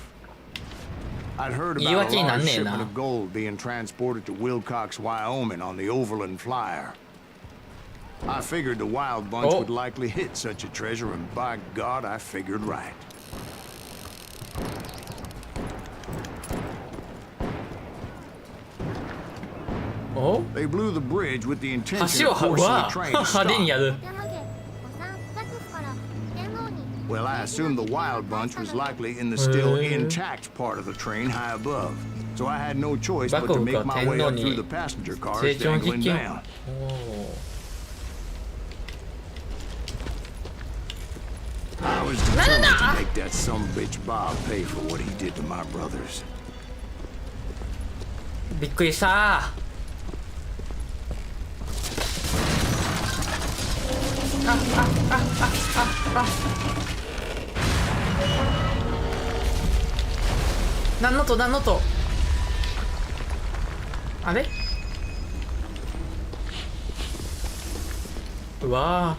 I'd heard about a large shipment of gold being transported to Wilcox, Wyoming on the Overland Flyer. I figured the Wild Bunch would likely hit such a treasure, and by God, I figured right. おお They blew the bridge with the intention 橋を of forcing わ the train to 派手に stop. やる。手上げ、誤算、ガスから天皇に Well, I assumed the wild bunch was likely in the still intact part of the train high above. So I had no choice but to make my way up through the passenger cars 成長 dangling 実験。 down. お I was determined to make that sumbitch Bob pay for what he did to my brothers. ーびっくりした何のと何のとあれうわ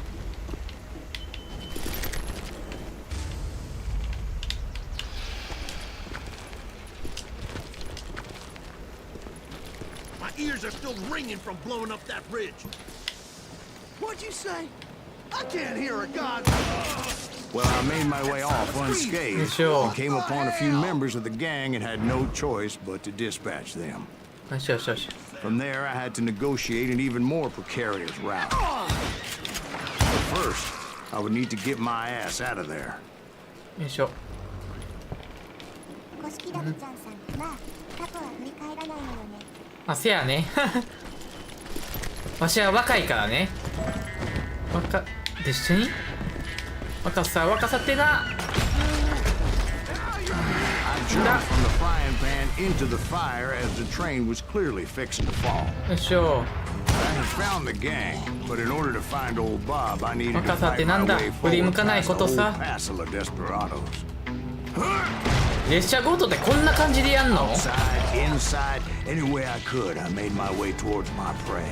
My ears are still ringing from blowing up that bridge. What'd you say? I can't hear a god. Well, I made my way off unscathed Sure. and came upon a few members of the gang and had no choice but to dispatch them. よしよしよし From there, I had to negotiate an even more precarious route. But first, I would need to get my ass out of there. よいしょ五色ダブちゃんさん、まあ過去は振り返らないのよね。あせやねわしは若いからねで一緒に若さってな I jumped from the frying pan into the fire as the train was clearly fixing to fall. よいしょ I had found the gang, but in order to find old Bob, I needed to 若さって fight な my んだ way 振り向 forward かない past こ a と whole さ passel of desperados. 列車ごとでこんな感じでやんの Outside, inside, any way I could, I made my way towards my prey.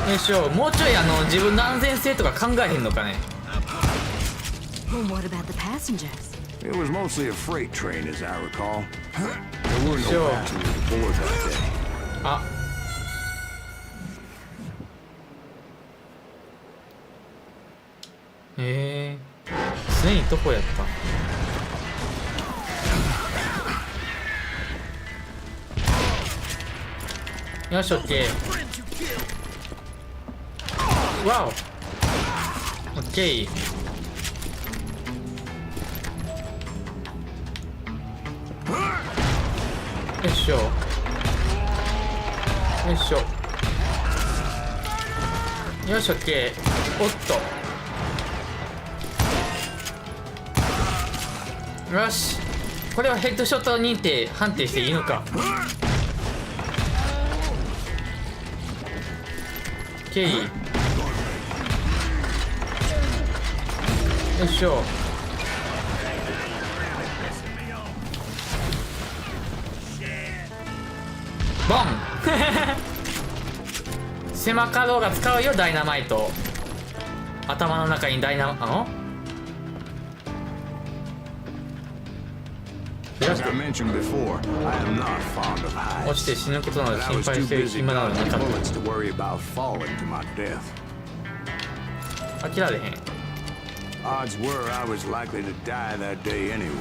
よいしょもうちょい自分の安全性とか考えへんのかね Well, what about the passengers? It was mostly a freight train, as I recall. There were no Sure. passengers aboard that day. あ常にどこやったよしオッケーわおオッケーよいしょよいしょよしオッケーおっとよしこれはヘッドショット認定判定していいのか OK よいしょボン狭かろうが使うよダイナマイト頭の中にダイナマイト As I mentioned before, I am not fond of 落ち heights. て死ぬことなど But I 心 was 配 too してる busy 暇などな dodging かっ bullets to worry about falling to my death. た飽きられへん Odds were I was likely to die that day anyway.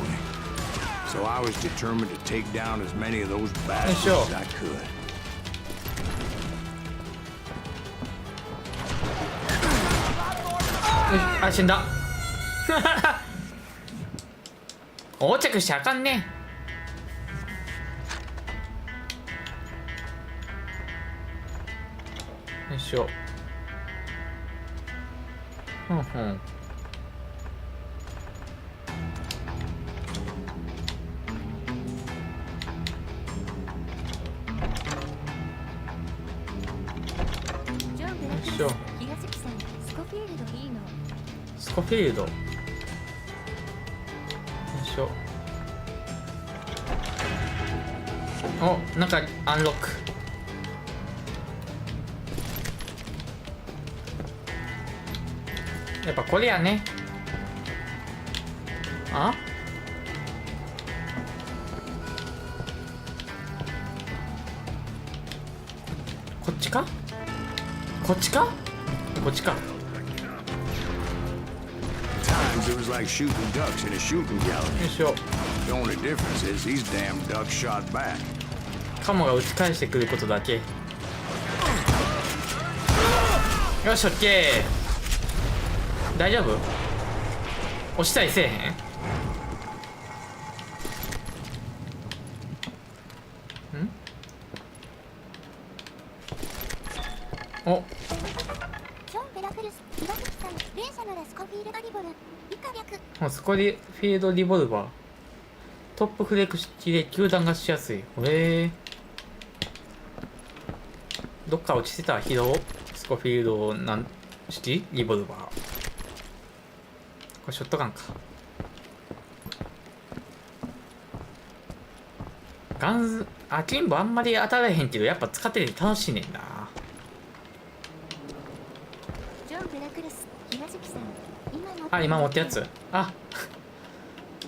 So I was determined to take down as many of those bastards Sure. as I could. あ死んだ横着しちゃあかんねよいしょふんふんジョン・ブラックスよいしょ東木さん、スコフィールドいいの。スコフィールドよいしょおなんかアンロックやっぱこれやねあこっちかこっちかこっちか At times it was like shooting ducks in a shooting gallery. よいしょ The only difference is these damn ducks shot back. カモが打ち返してくることだけ。よし、オッケー。大丈夫？押したりせえへん？お、ション・ベラクルス、岩崎さん、連射ならスコフィールド・リボル、以下略。スコフィールドリボルバー。トップフレク式で球団がしやすい。どっか落ちてた疲労スコフィールドなん式リボルバー。これショットガンか。ガンズ、アキンボあんまり当たらへんけど、やっぱ使ってて楽しいねんな。ジョン・ベラクルス、岩崎さん、あ、今持ったやつ。あ、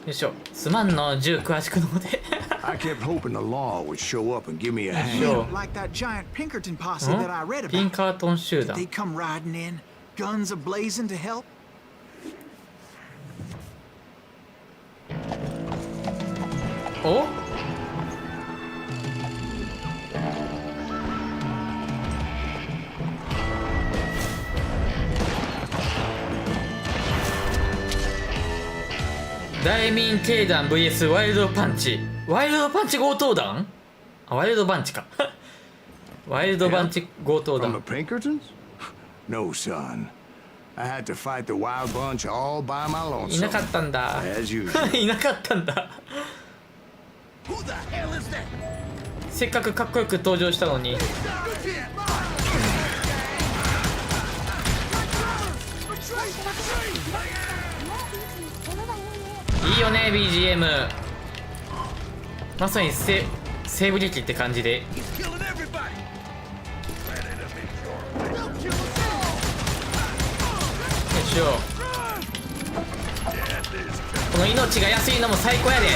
よいしょ。すまんの、銃詳しくので。I kept hoping the law would show up and give me a よい hand. しょ。 Like that giant Pinkerton posse that I read ピン about. カートン集団。 They come riding in, guns a-blazing to help. お？大民警団 vs ワイルドパンチ。ワイルドパンチ強盗団？あ、ワイルドパンチか。ワイルドパンチ強盗 From the 団。 Pinkertons? No, son. I had to fight the wild bunch all by my いな lonesome. かったんだ。 As usual. いなかったんだ。せっかくかっこよく登場したのに。いいよね BGM。 まさに西部劇って感じで。よいしょ。この命が安いのも最高やで。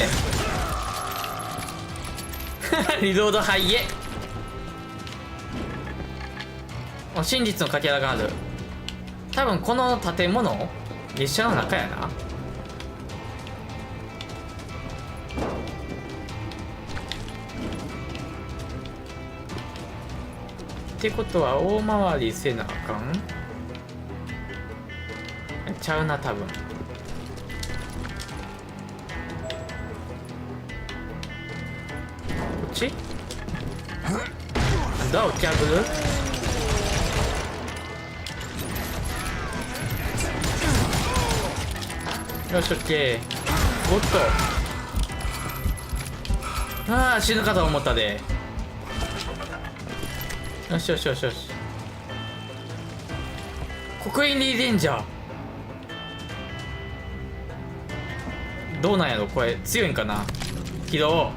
リロードハイエ。あ、真実のかけらがある。多分この建物列車の中やな。ってことは大回りせなあかんちゃうな、多分。こっちドアをキャブル。よし、オッケー。おっと、ああ死ぬかと思ったで。よしよしよしよし。刻印リーデンジャーどうなんやろ、これ強いんかな。起動。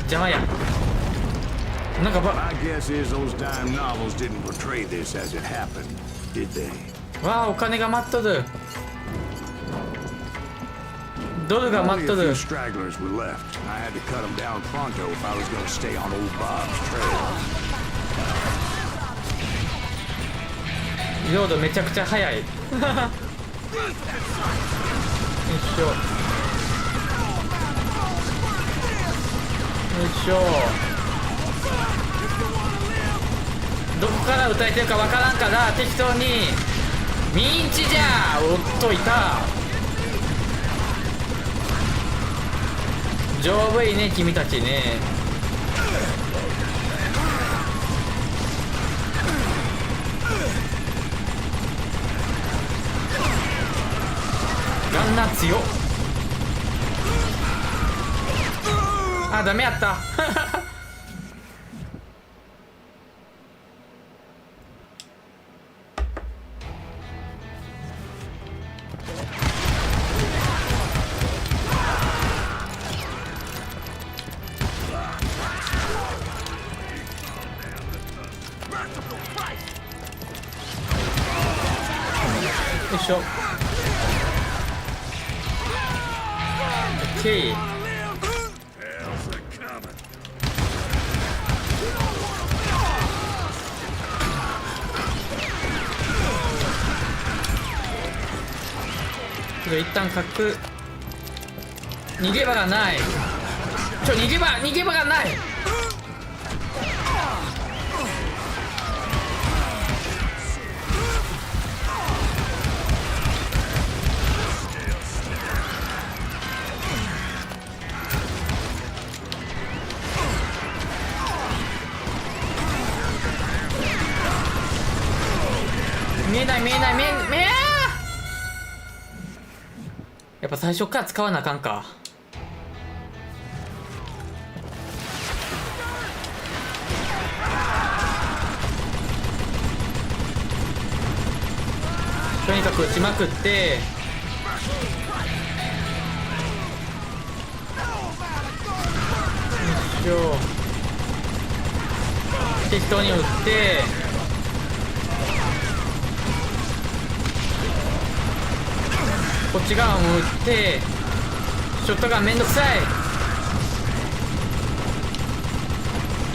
邪魔や。なんかMy guess is those dime novels didn't portray this as it happened, did they? わあ、お金が待っとる。ドルが待っ Only と a る。 few stragglers were left. I had to cut them down pronto if I was going to stay on old Bob's trail. リロードめちゃくちゃ速い。よいしょ。よいしょ。どこから撃たれてるかわからんから適当にミンチじゃー撃っといた。丈夫いね君たちね。ガンナ強っ。あ、ダメやった。よいしょ。オッケー。一旦逃げ場がない。逃げ場がない。見えない。やっぱ最初から使わなあかんか。とにかく撃ちまくって、適当に撃って、こっち側も撃って、ショットガンめんどくさい。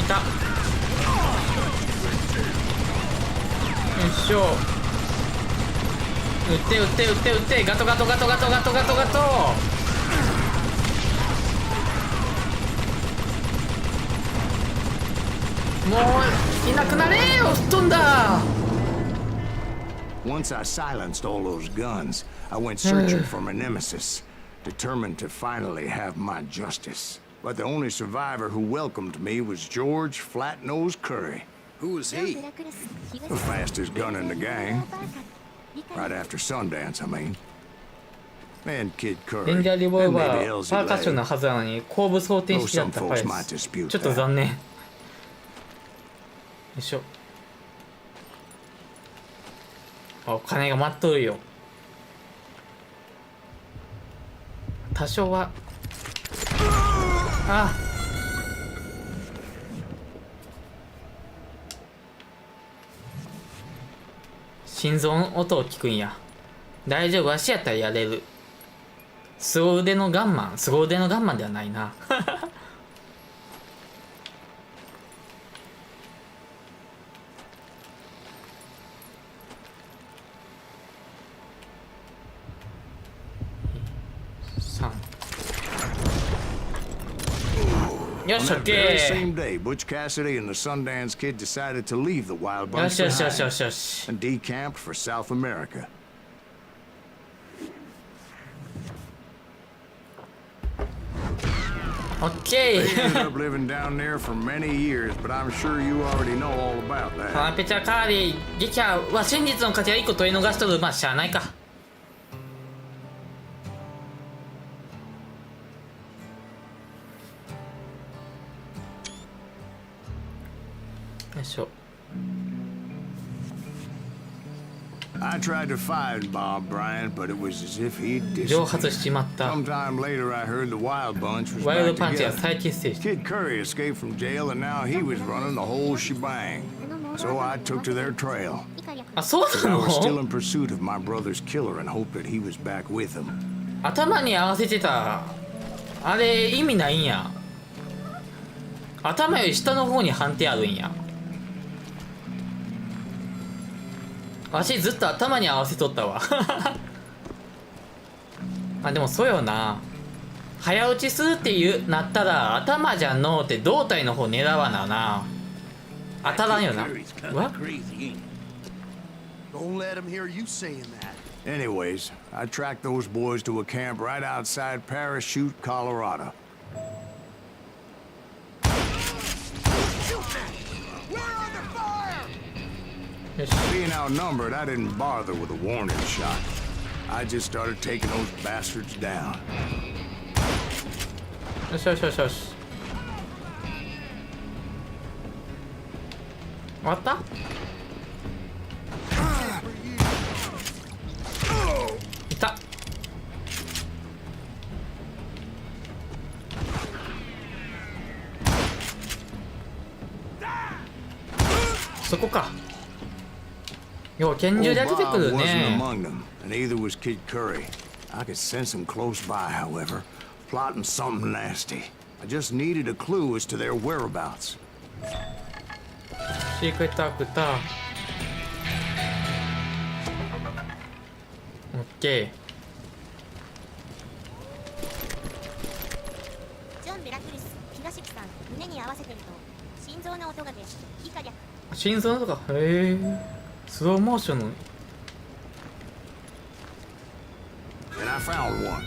いた。よいしょ。撃ってガトガト。もういなくなれよ。吹っ飛んだ。Once I silenced all those guns, I went searching for my nemesis, determined to finally have my justice. But the only survivor who welcomed me was George Flat-Nosed Curry. Who was he? The fastest gun in the gang. Right after Sundance, I mean. And Kid レ Curry. ンジャーリボル And バ maybe ーパーカッション Elsie のはずなのに後部装填式だ Though った some パレ folks might ス。 dispute ちょっと that. 残念。よいしょ。あ、お金が待っとるよ。多少は。あ、心臓の音を聞くんや。大丈夫、足やったらやれる。凄腕のガンマンではないな。よ On し、オッ that ケ very ー。 same day, Butch Cassidy and the Sundance Kid decided to leave the wild よ bunch し behind and decamped for South America. オッケ They ended ー。 up living down there for many years, but I'm sure you already know all about パ that. ンペチャカーリー、撃破は真実の価値は1個取り逃しとる。まあ、しゃあないか。よいしょ。 I tried to find Bob Bryant, but it was as if he'd 蒸発 disappeared. しちまった。 Sometime later, I heard the Wild Bunch was ワイルド back パンチが together. 再結成して。 Kid Curry escaped from jail, and now he was running the whole shebang. So I took to their trail. あ、そう But な I was still の？ in pursuit of my brother's killer and hoped that he was back with him. 頭に合わせてた。あれ、意味ないんや。頭より下の方に判定あるんや。わしずっと頭に合わせとったわ。あ、でもそうよな。早打ちするっていうなったら頭じゃのうって胴体の方狙わなな。当たらんよな。うわ？ Don't let him hear you saying that. Anyways, I tracked those boys to a camp right outside Parachute, Colorado. Being outnumbered, I didn't bother with a warning shot. I just started taking those bastards down. よしよしよしよし。終わった？いた。そこか。よう拳銃で出てく Bob る wasn't ね。 among them, and neither was Kid Curry. I could sense him close by, however, plotting something nasty. I just needed a clue as to their whereabouts. シークレットアクター。オッケー。けると心臓の音が出以下略。心臓のとか、へえ、スローモーションの。 And I found one.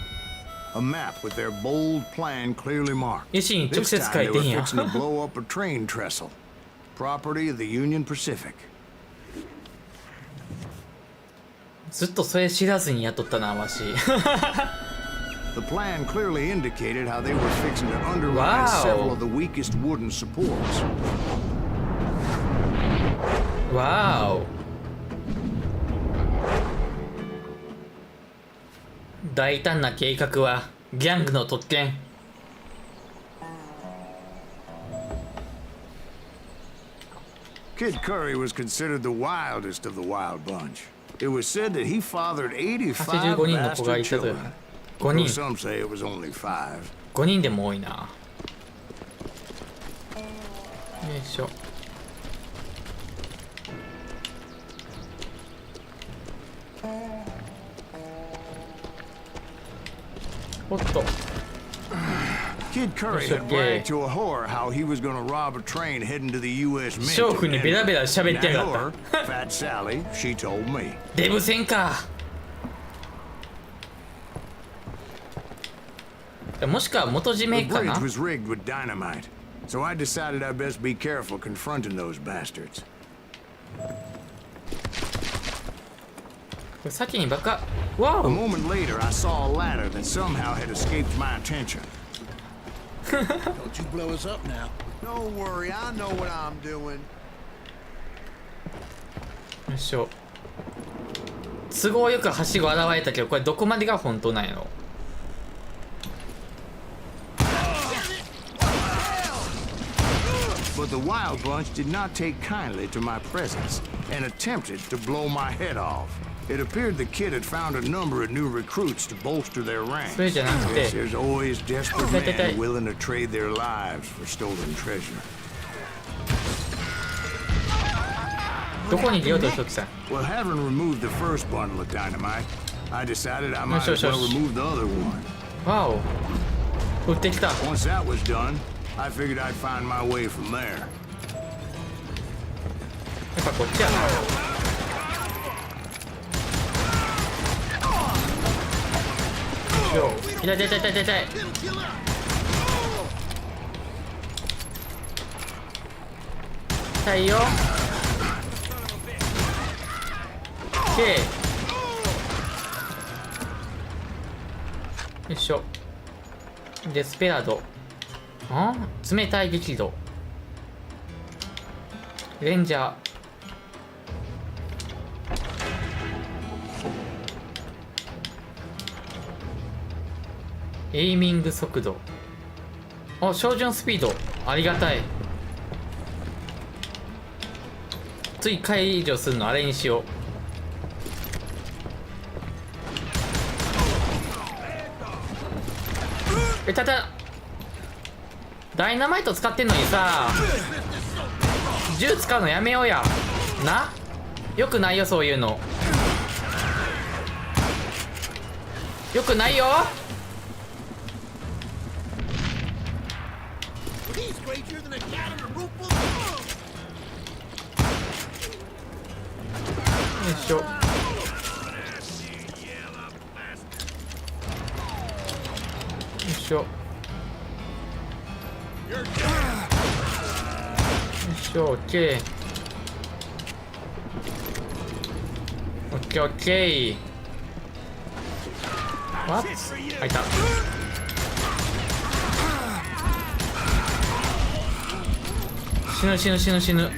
A map with their bold plan clearly marked. 絵師に直 This 接 time 書 they いて were んや。 fixing to blow up a train trestle. Property of the Union Pacific. ずっとそれ知らずにやっとったな、わし。 The plan clearly indicated how they were fixing to undermine Wow. several of the weakest wooden supports. わーお。大胆な計画はギャングの特権。 Kid Curry was considered the wildest of the wild bunch. It was said that he fathered 85 85人の子が bastard いたと。 children. 5 Though 人。 some say it was only 5. 5人でも多いな。よいしょ。おっと。 Kid Curry It's had okay. bragged to a whore how he was going to rob a train heading to the U.S. Mint. 娼婦にベラベラ喋ってやがっ That whore, Fat Sally, she told me. た。デブ戦か。もしくは元締 The めか bridge な。 was rigged with dynamite, so I decided I'd best be careful confronting those bastards. これ先にバカ。わ A お。 moment later, I saw a ladder that somehow had escaped my attention. Don't you blow us up now. Don't worry, I know what I'm doing. よいしょ。都合よくはしご現れたけど、これどこまでが本当なんやろ。 But the wild bunch did not take kindly to my presence and attempted to blow my head off. It appeared the kid had found a number of new recruits to bolster their ranks. それじゃなくて。 Yes, there's always desperate 痛い痛い痛い。 men willing to trade their lives for stolen treasure. どこに出ようとしとったん。 Well, having removed the first bundle of dynamite, I decided I might Sure, as well sure. remove the other one. わお。撃ってきた。 Once that was done, I figured I'd find my way from there. やっぱこっちやな。よいしょ。痛い痛い痛い痛い痛い。痛いよ。オッケー。よいしょ。デスペラード。冷たい激怒。レンジャー。エイミング速度。あ、照準スピード。ありがたい。つい解除するのあれにしよう。ただダイナマイト使ってんのにさ、銃使うのやめようやな。よくないよ、そういうの。よくないよ。よいしょ。よいしょ。よいしょ。オッケー。オッケーオッケー。わっ、あ、いた。死ぬ死ぬ死ぬ死ぬ。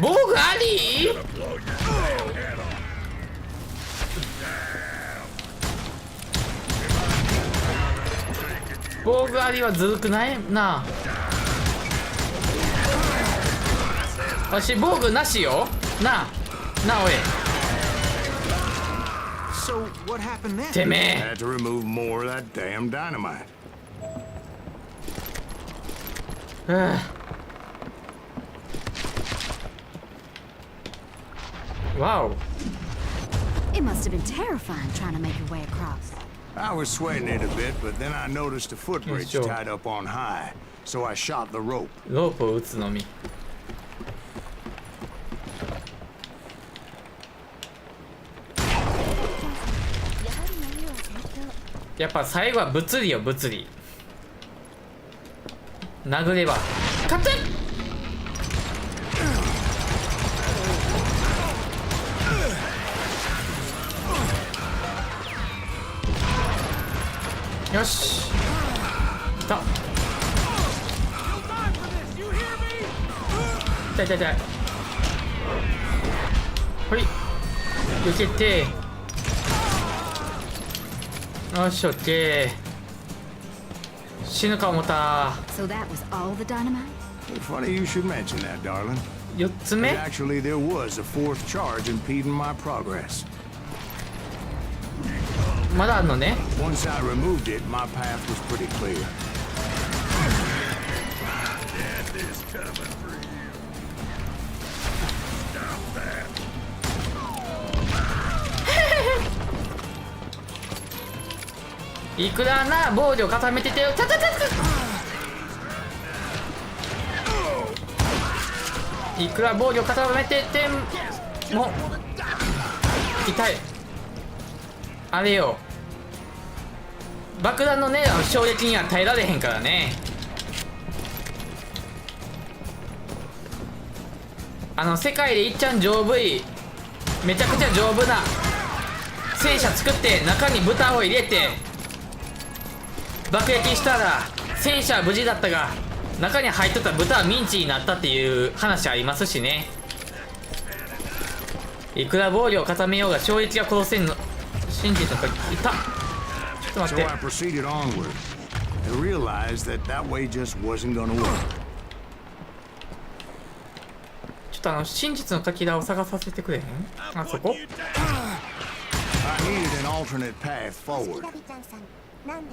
防具あり？防具ありはずるくないな。わし防具なしよなあ。なあおい。 So what happened then? てめ I え。 had to remove more of that damn dynamite. わお。It must have been terrifying trying to make your way across. I was sweating it a bit, but then I noticed a footbridge Sure. tied up on high, so I shot the rope. ロープを打つのみ。やっぱ最後は物理よ、物理。殴れば勝つ。よし、来た。痛い痛い痛い。ほい、受けて。よし、オッケー。死ぬか思った。 So that was all the dynamite? Well, funny you should mention that, darling. 4つ But 目 actually, there was a fourth charge impeding my progress. まだあんのね。 Once I removed it, my path was pretty clear. Death is coming for you. Stop that. いくらな防御固めててよ。ちゃちゃちゃちゃ。いくら防御固めてても痛い。あれよ、爆弾のね衝撃には耐えられへんからね。世界でいっちゃん丈夫い、めちゃくちゃ丈夫な戦車作って中に豚を入れて爆撃したら戦車は無事だったが中に入っとった豚はミンチになったっていう話ありますしね。いくら防御を固めようが衝撃が殺せんの信じたか。いた。ちょっと待っ So て。 I proceeded onward and realized that that way just wasn't gonna work. ちょっと真実のかけらを探させてくれへん？あそこ？ I needed an alternate path シ forward. ラビちゃんさん、なんで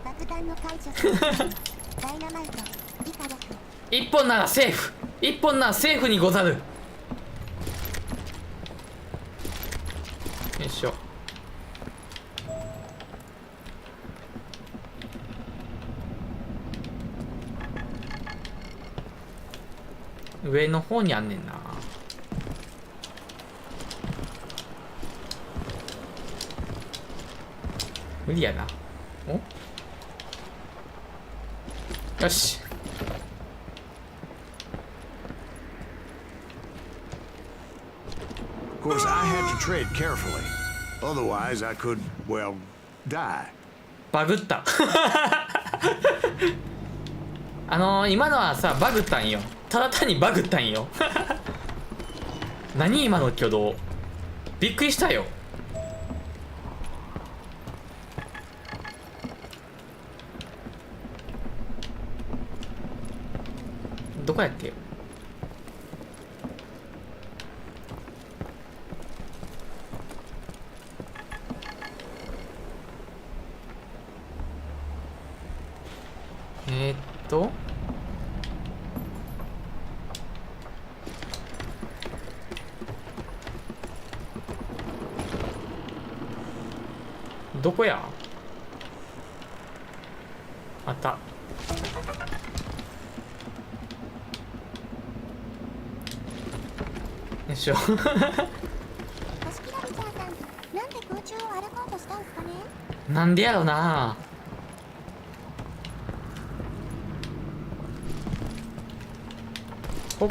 爆弾の解除するダイナマイト以下略。一本ならセーフ。一本ならセーフにござる。よいしょ。上の方にあんねんな。無理やな。お？よし。Of course, I had to tread carefully. Otherwise, I could, well, die. バグった。今のはさ、バグったんよ。ただ単にバグったんよ。何今の挙動。びっくりしたよ。どこやっけ？どこや？あった。よいしょ。星木ラビちゃんさん、なんで空中を歩こうとしたんすかね。なんでやろな。ほっ。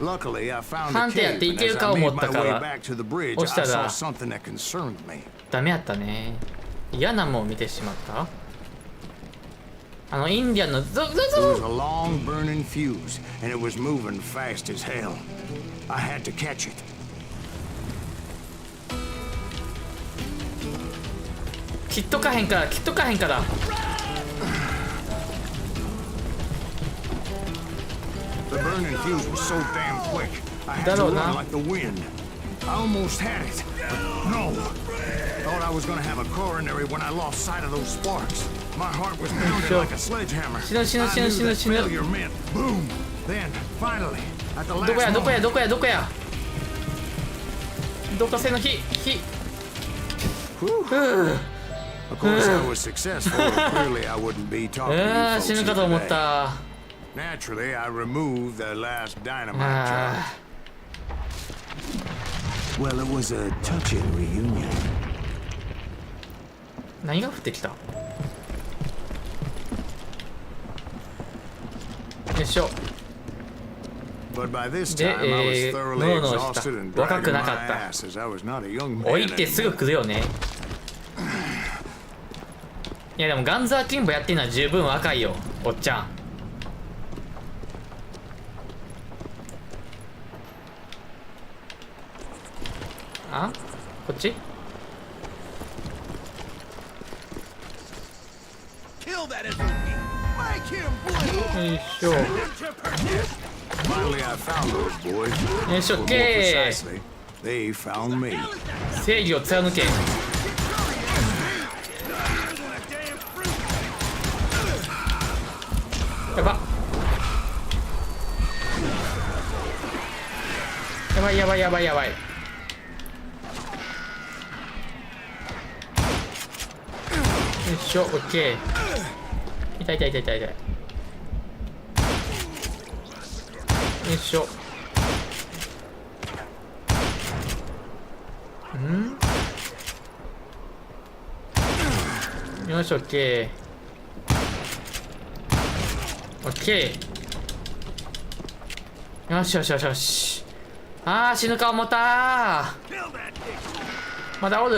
Luckily, I found ハ a ンテやって cave, い and け as るか I 思 made った my か way ら back to the bridge, 押した I ら saw something that concerned me. ダメやったね。嫌なもんを見てしまった。インディアンのゾゾ It was ゾ a long burning fuse, and it was moving fast as hell. I had to catch it. 切っとかへんから切っとかへんから。 The burning fuse was so damn quick. I had to That'll run not- like the wind. I almost had it, but no. Thought I was gonna have a coronary when I lost sight of those sparks. My heart was pounding Sure. like a sledgehammer. Shino, shino, I shino, knew that shino, shino. failure meant boom. Then, finally, At the ど last こやどこや moment. どこやどこや。どこせの火。 Of course, I was successful. Clearly, I wouldn't be talking to you 死 folks ぬかと思っ today. た。 Naturally, I removed the last dynamite charge. あ Well, it was a touching reunion. 何が降ってきた。よいしょ。 But by this で time, I was thoroughly 脳の下 exhausted and 若 dragging く my なかった。 ass as I was not a young 老い man ってすぐ anymore. 来るよね。いやでもガンザーキンボやってるのは十分若いよ、おっちゃん。あ、こっち。 Kill that SOB! Make him bleed! よいしょ。 Finally, I found those boys. よいしょ、 Or more け precisely, they found me. 正義を貫け。やば。やばいやばいやばいやばい。よいしょ、オッケー。痛い痛い痛い痛い痛い。よいしょ。よし、オッケー。オッケー。よしよしよしよし。あー、死ぬか思ったー。まだおる？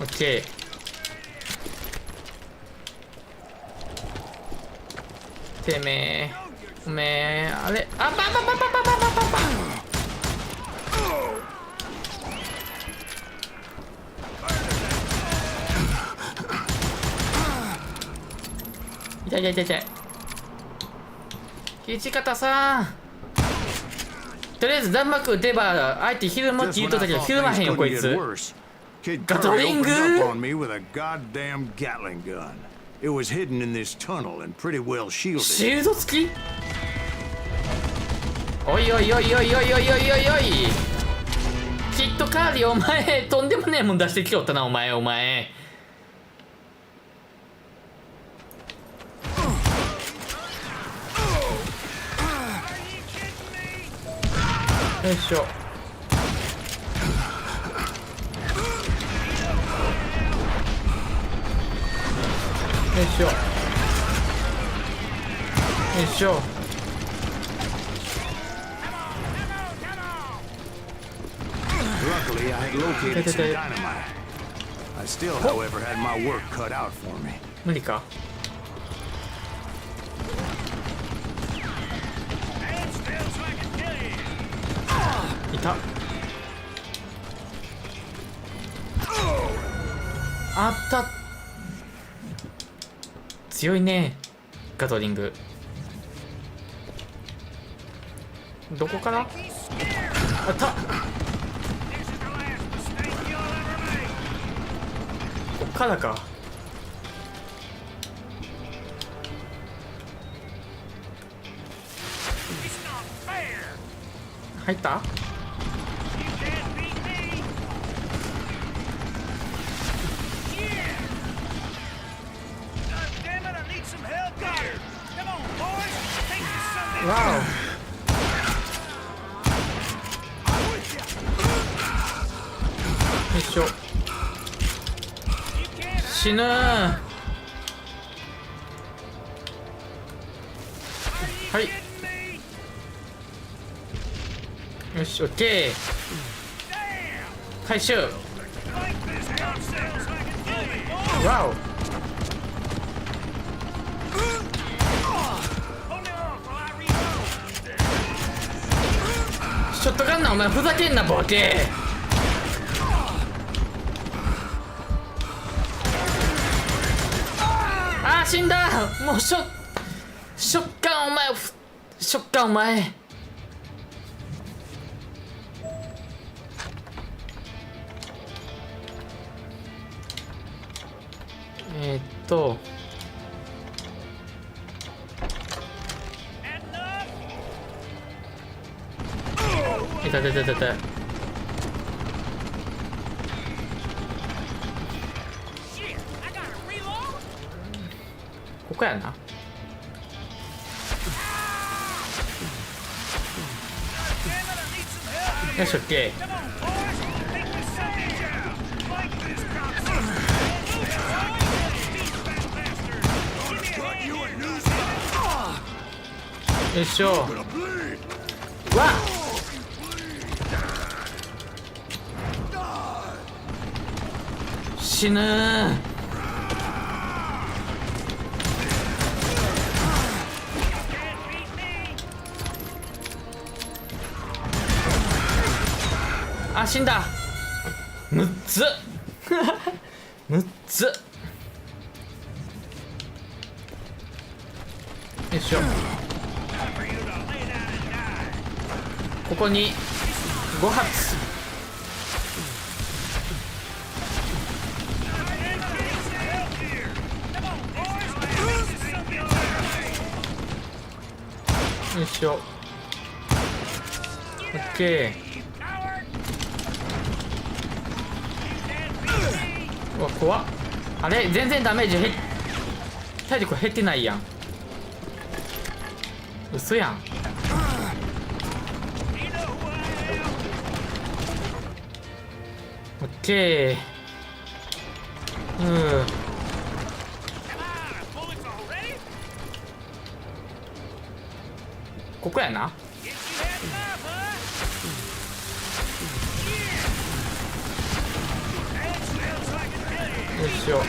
オッケー。てめえ。おめえ、あれ、あ、パンパンパンパンパンパンパンパンパン。痛い痛い痛い痛い。土方さん、とりあえず弾幕撃てば相手ひるむって Just 言うと when った I けど thought ひるまへん things よこ couldn't い get つ。 worse, Kid Gatling Curry opened gun? up on me with a goddamn Gatling gun. It was hidden in this tunnel and pretty well シ shielded. ールド付き。おいおいおいおいおいおいおいおいおい。キットカーリーお前とんでもねえもん出してきよったなお前お前。よいしょ。よいしょ。よいしょ。 Luckily, I had located some dynamite. I still, however, had my work cut out for me. 無理か。いた。あった。強いねガトリング。どこから？あった。こっからか。入った？わお。よいしょ。死ぬー。はい。よし、オッケー。回収。わお。ショットガンナーお前ふざけんなボケ。あー死んだ。もうショッカンお前ショッカンお前。いたいたいたいた。ここやな。よし、オッケー。よいしょ。わっ、死ぬー。あ、死んだ。6つ6つ。よいしょ。ここに5発。よいしょ。オッケー。うわ、怖っ。あれ、全然ダメージ体力減ってないやん。嘘やん。オッケー。ここやな。よいしょ。わ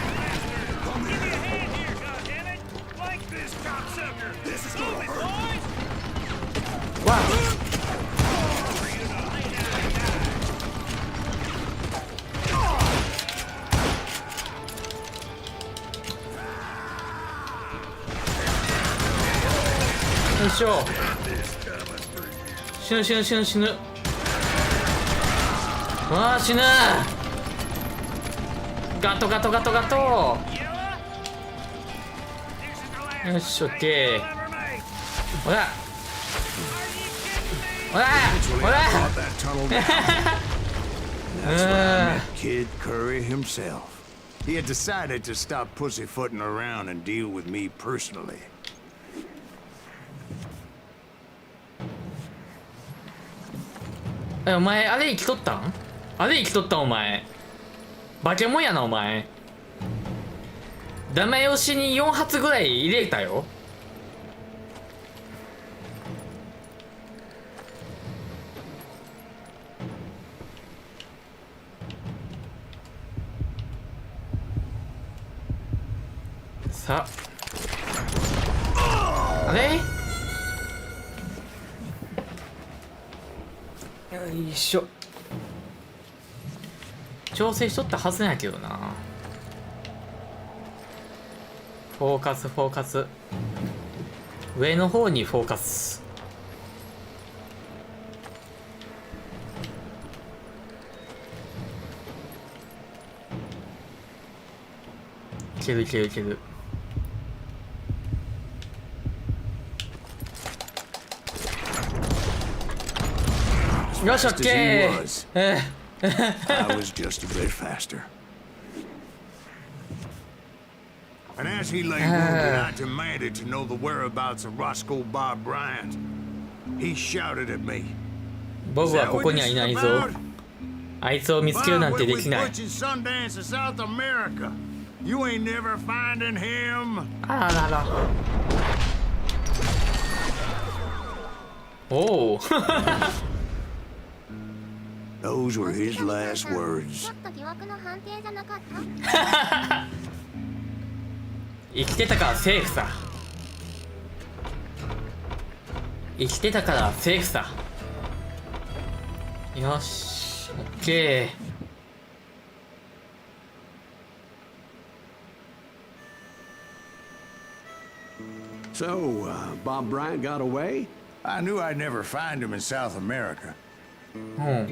っ、よいしょ。死ぬ死ぬ死ぬ死ぬ。ああ、死ぬ。ガトガトガトガト。よし、オッケー。ほらほらほら。That's when I met Kid Curry himself. He had decided to stop pussyfooting around and deal with me personally. お前あれ生きとったん？あれ生きとったん？お前化け物やな。お前ダメ押しに4発ぐらい入れたよ。さあ、あれ？よいしょ。調整しとったはずなんやけどな。フォーカスフォーカス。上の方にフォーカス。いけるいけるいける。よし、オッケー。I was just a bit faster. And as he lay wounded, I demanded to know the whereabouts of Roscoe Bob Bryant. He shouted at me. 僕はここにはいないぞ。あいつを見つけるなんてできない。あららら。おお。Those were his last words. ちょっと疑惑の判定じゃなかった？生きてたからセーフさ。生きてたからセーフさ。よし、オッケー。So, Bob Bryant got away? I knew I'd never find him in South America.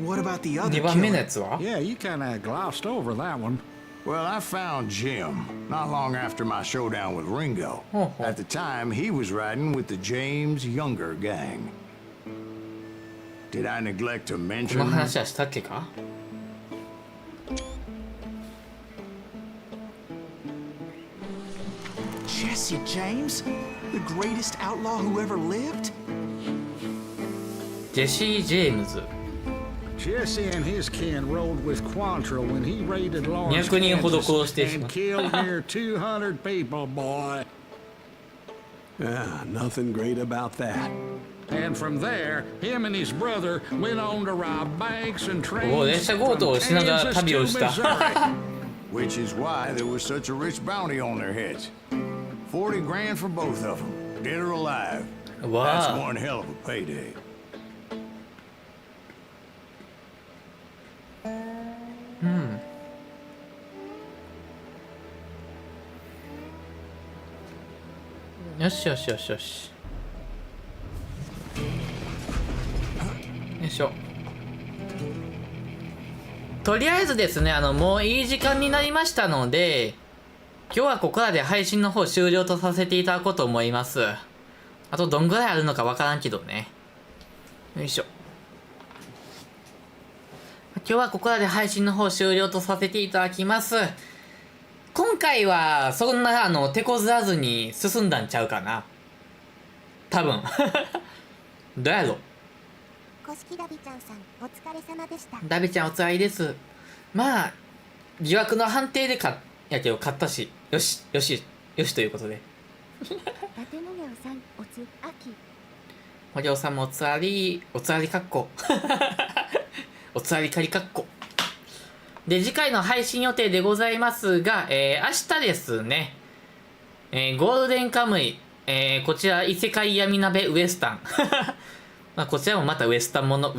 What about the other 2番目の killer? やつは？ Yeah, you kind of glossed over that one. Well, I found Jim not long after my showdown with Ringo. At the time, he was riding with the James Younger gang. Did I neglect to こ mention の them? 話はしたっけか。 Jesse James? The greatest outlaw who ever lived? ジェシー・ジェームズ。 Jesse and his kin rode with Quantrill when he raided Lawrence, 200人ほど殺してしま and う。 killed near 200 people, boy. Ah, nothing great about that. And from there, him and his brother went on to rob banks and おお、 trains 列車強盗を from しながら Kansas 旅 to をした。 Missouri. Which is why there was such a rich bounty on their heads. 40 grand for both of them, dead or alive. That's わあ。 one hell of a payday. よしよしよしよし。よいしょ。とりあえずですね、もういい時間になりましたので、今日はここらで配信の方終了とさせていただこうと思います。あとどんぐらいあるのかわからんけどね。よいしょ。今日はここらで配信の方終了とさせていただきます。今回はそんな手こずらずに進んだんちゃうかな。多分。どうやろ。公式ダビちゃんさんお疲れ様でした。ダビちゃんおつらいです。まあ疑惑の判定でやけど勝ったし、よしよしよしということで。伊達もげおさんおつあき。もげおさんもおつわりかっこ。おつわりかりかっこ。で、次回の配信予定でございますが、明日ですね、ゴールデンカムイ、こちら異世界闇鍋ウエスタン。まあこちらもまたウエスタンもの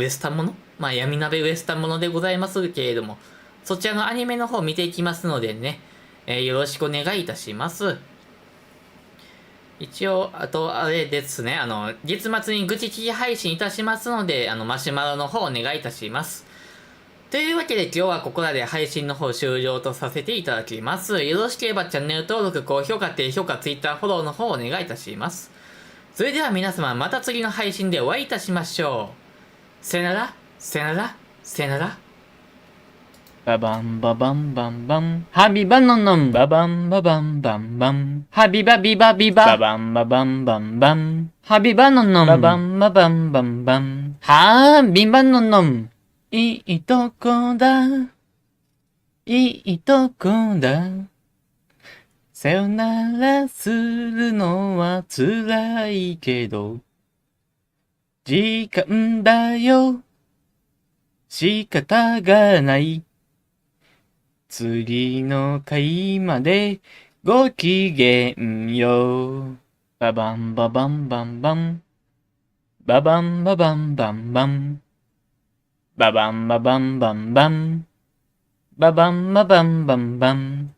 まあ闇鍋ウエスタンものでございますけれども、そちらのアニメの方見ていきますのでね、よろしくお願いいたします。一応、あと、あれですね、月末に愚痴聞き配信いたしますので、マシュマロの方お願いいたします。というわけで今日はここらで配信の方終了とさせていただきます。よろしければチャンネル登録、高評価、低評価、Twitter フォローの方お願いいたします。それでは皆様また次の配信でお会いいたしましょう。さよなら、さよなら、さよなら。ババンババンバンバンハビバノノンババンババンバンバンハビバビバビバババンババンバンバンハビバノノンババンババンバンバンハビバノノンいいとこだいいとこださよならするのは辛いけど時間だよ仕方がない次の回までごきげんようババンババンバンバンババンババンバンバンババンババンバンバンババンババンバンバン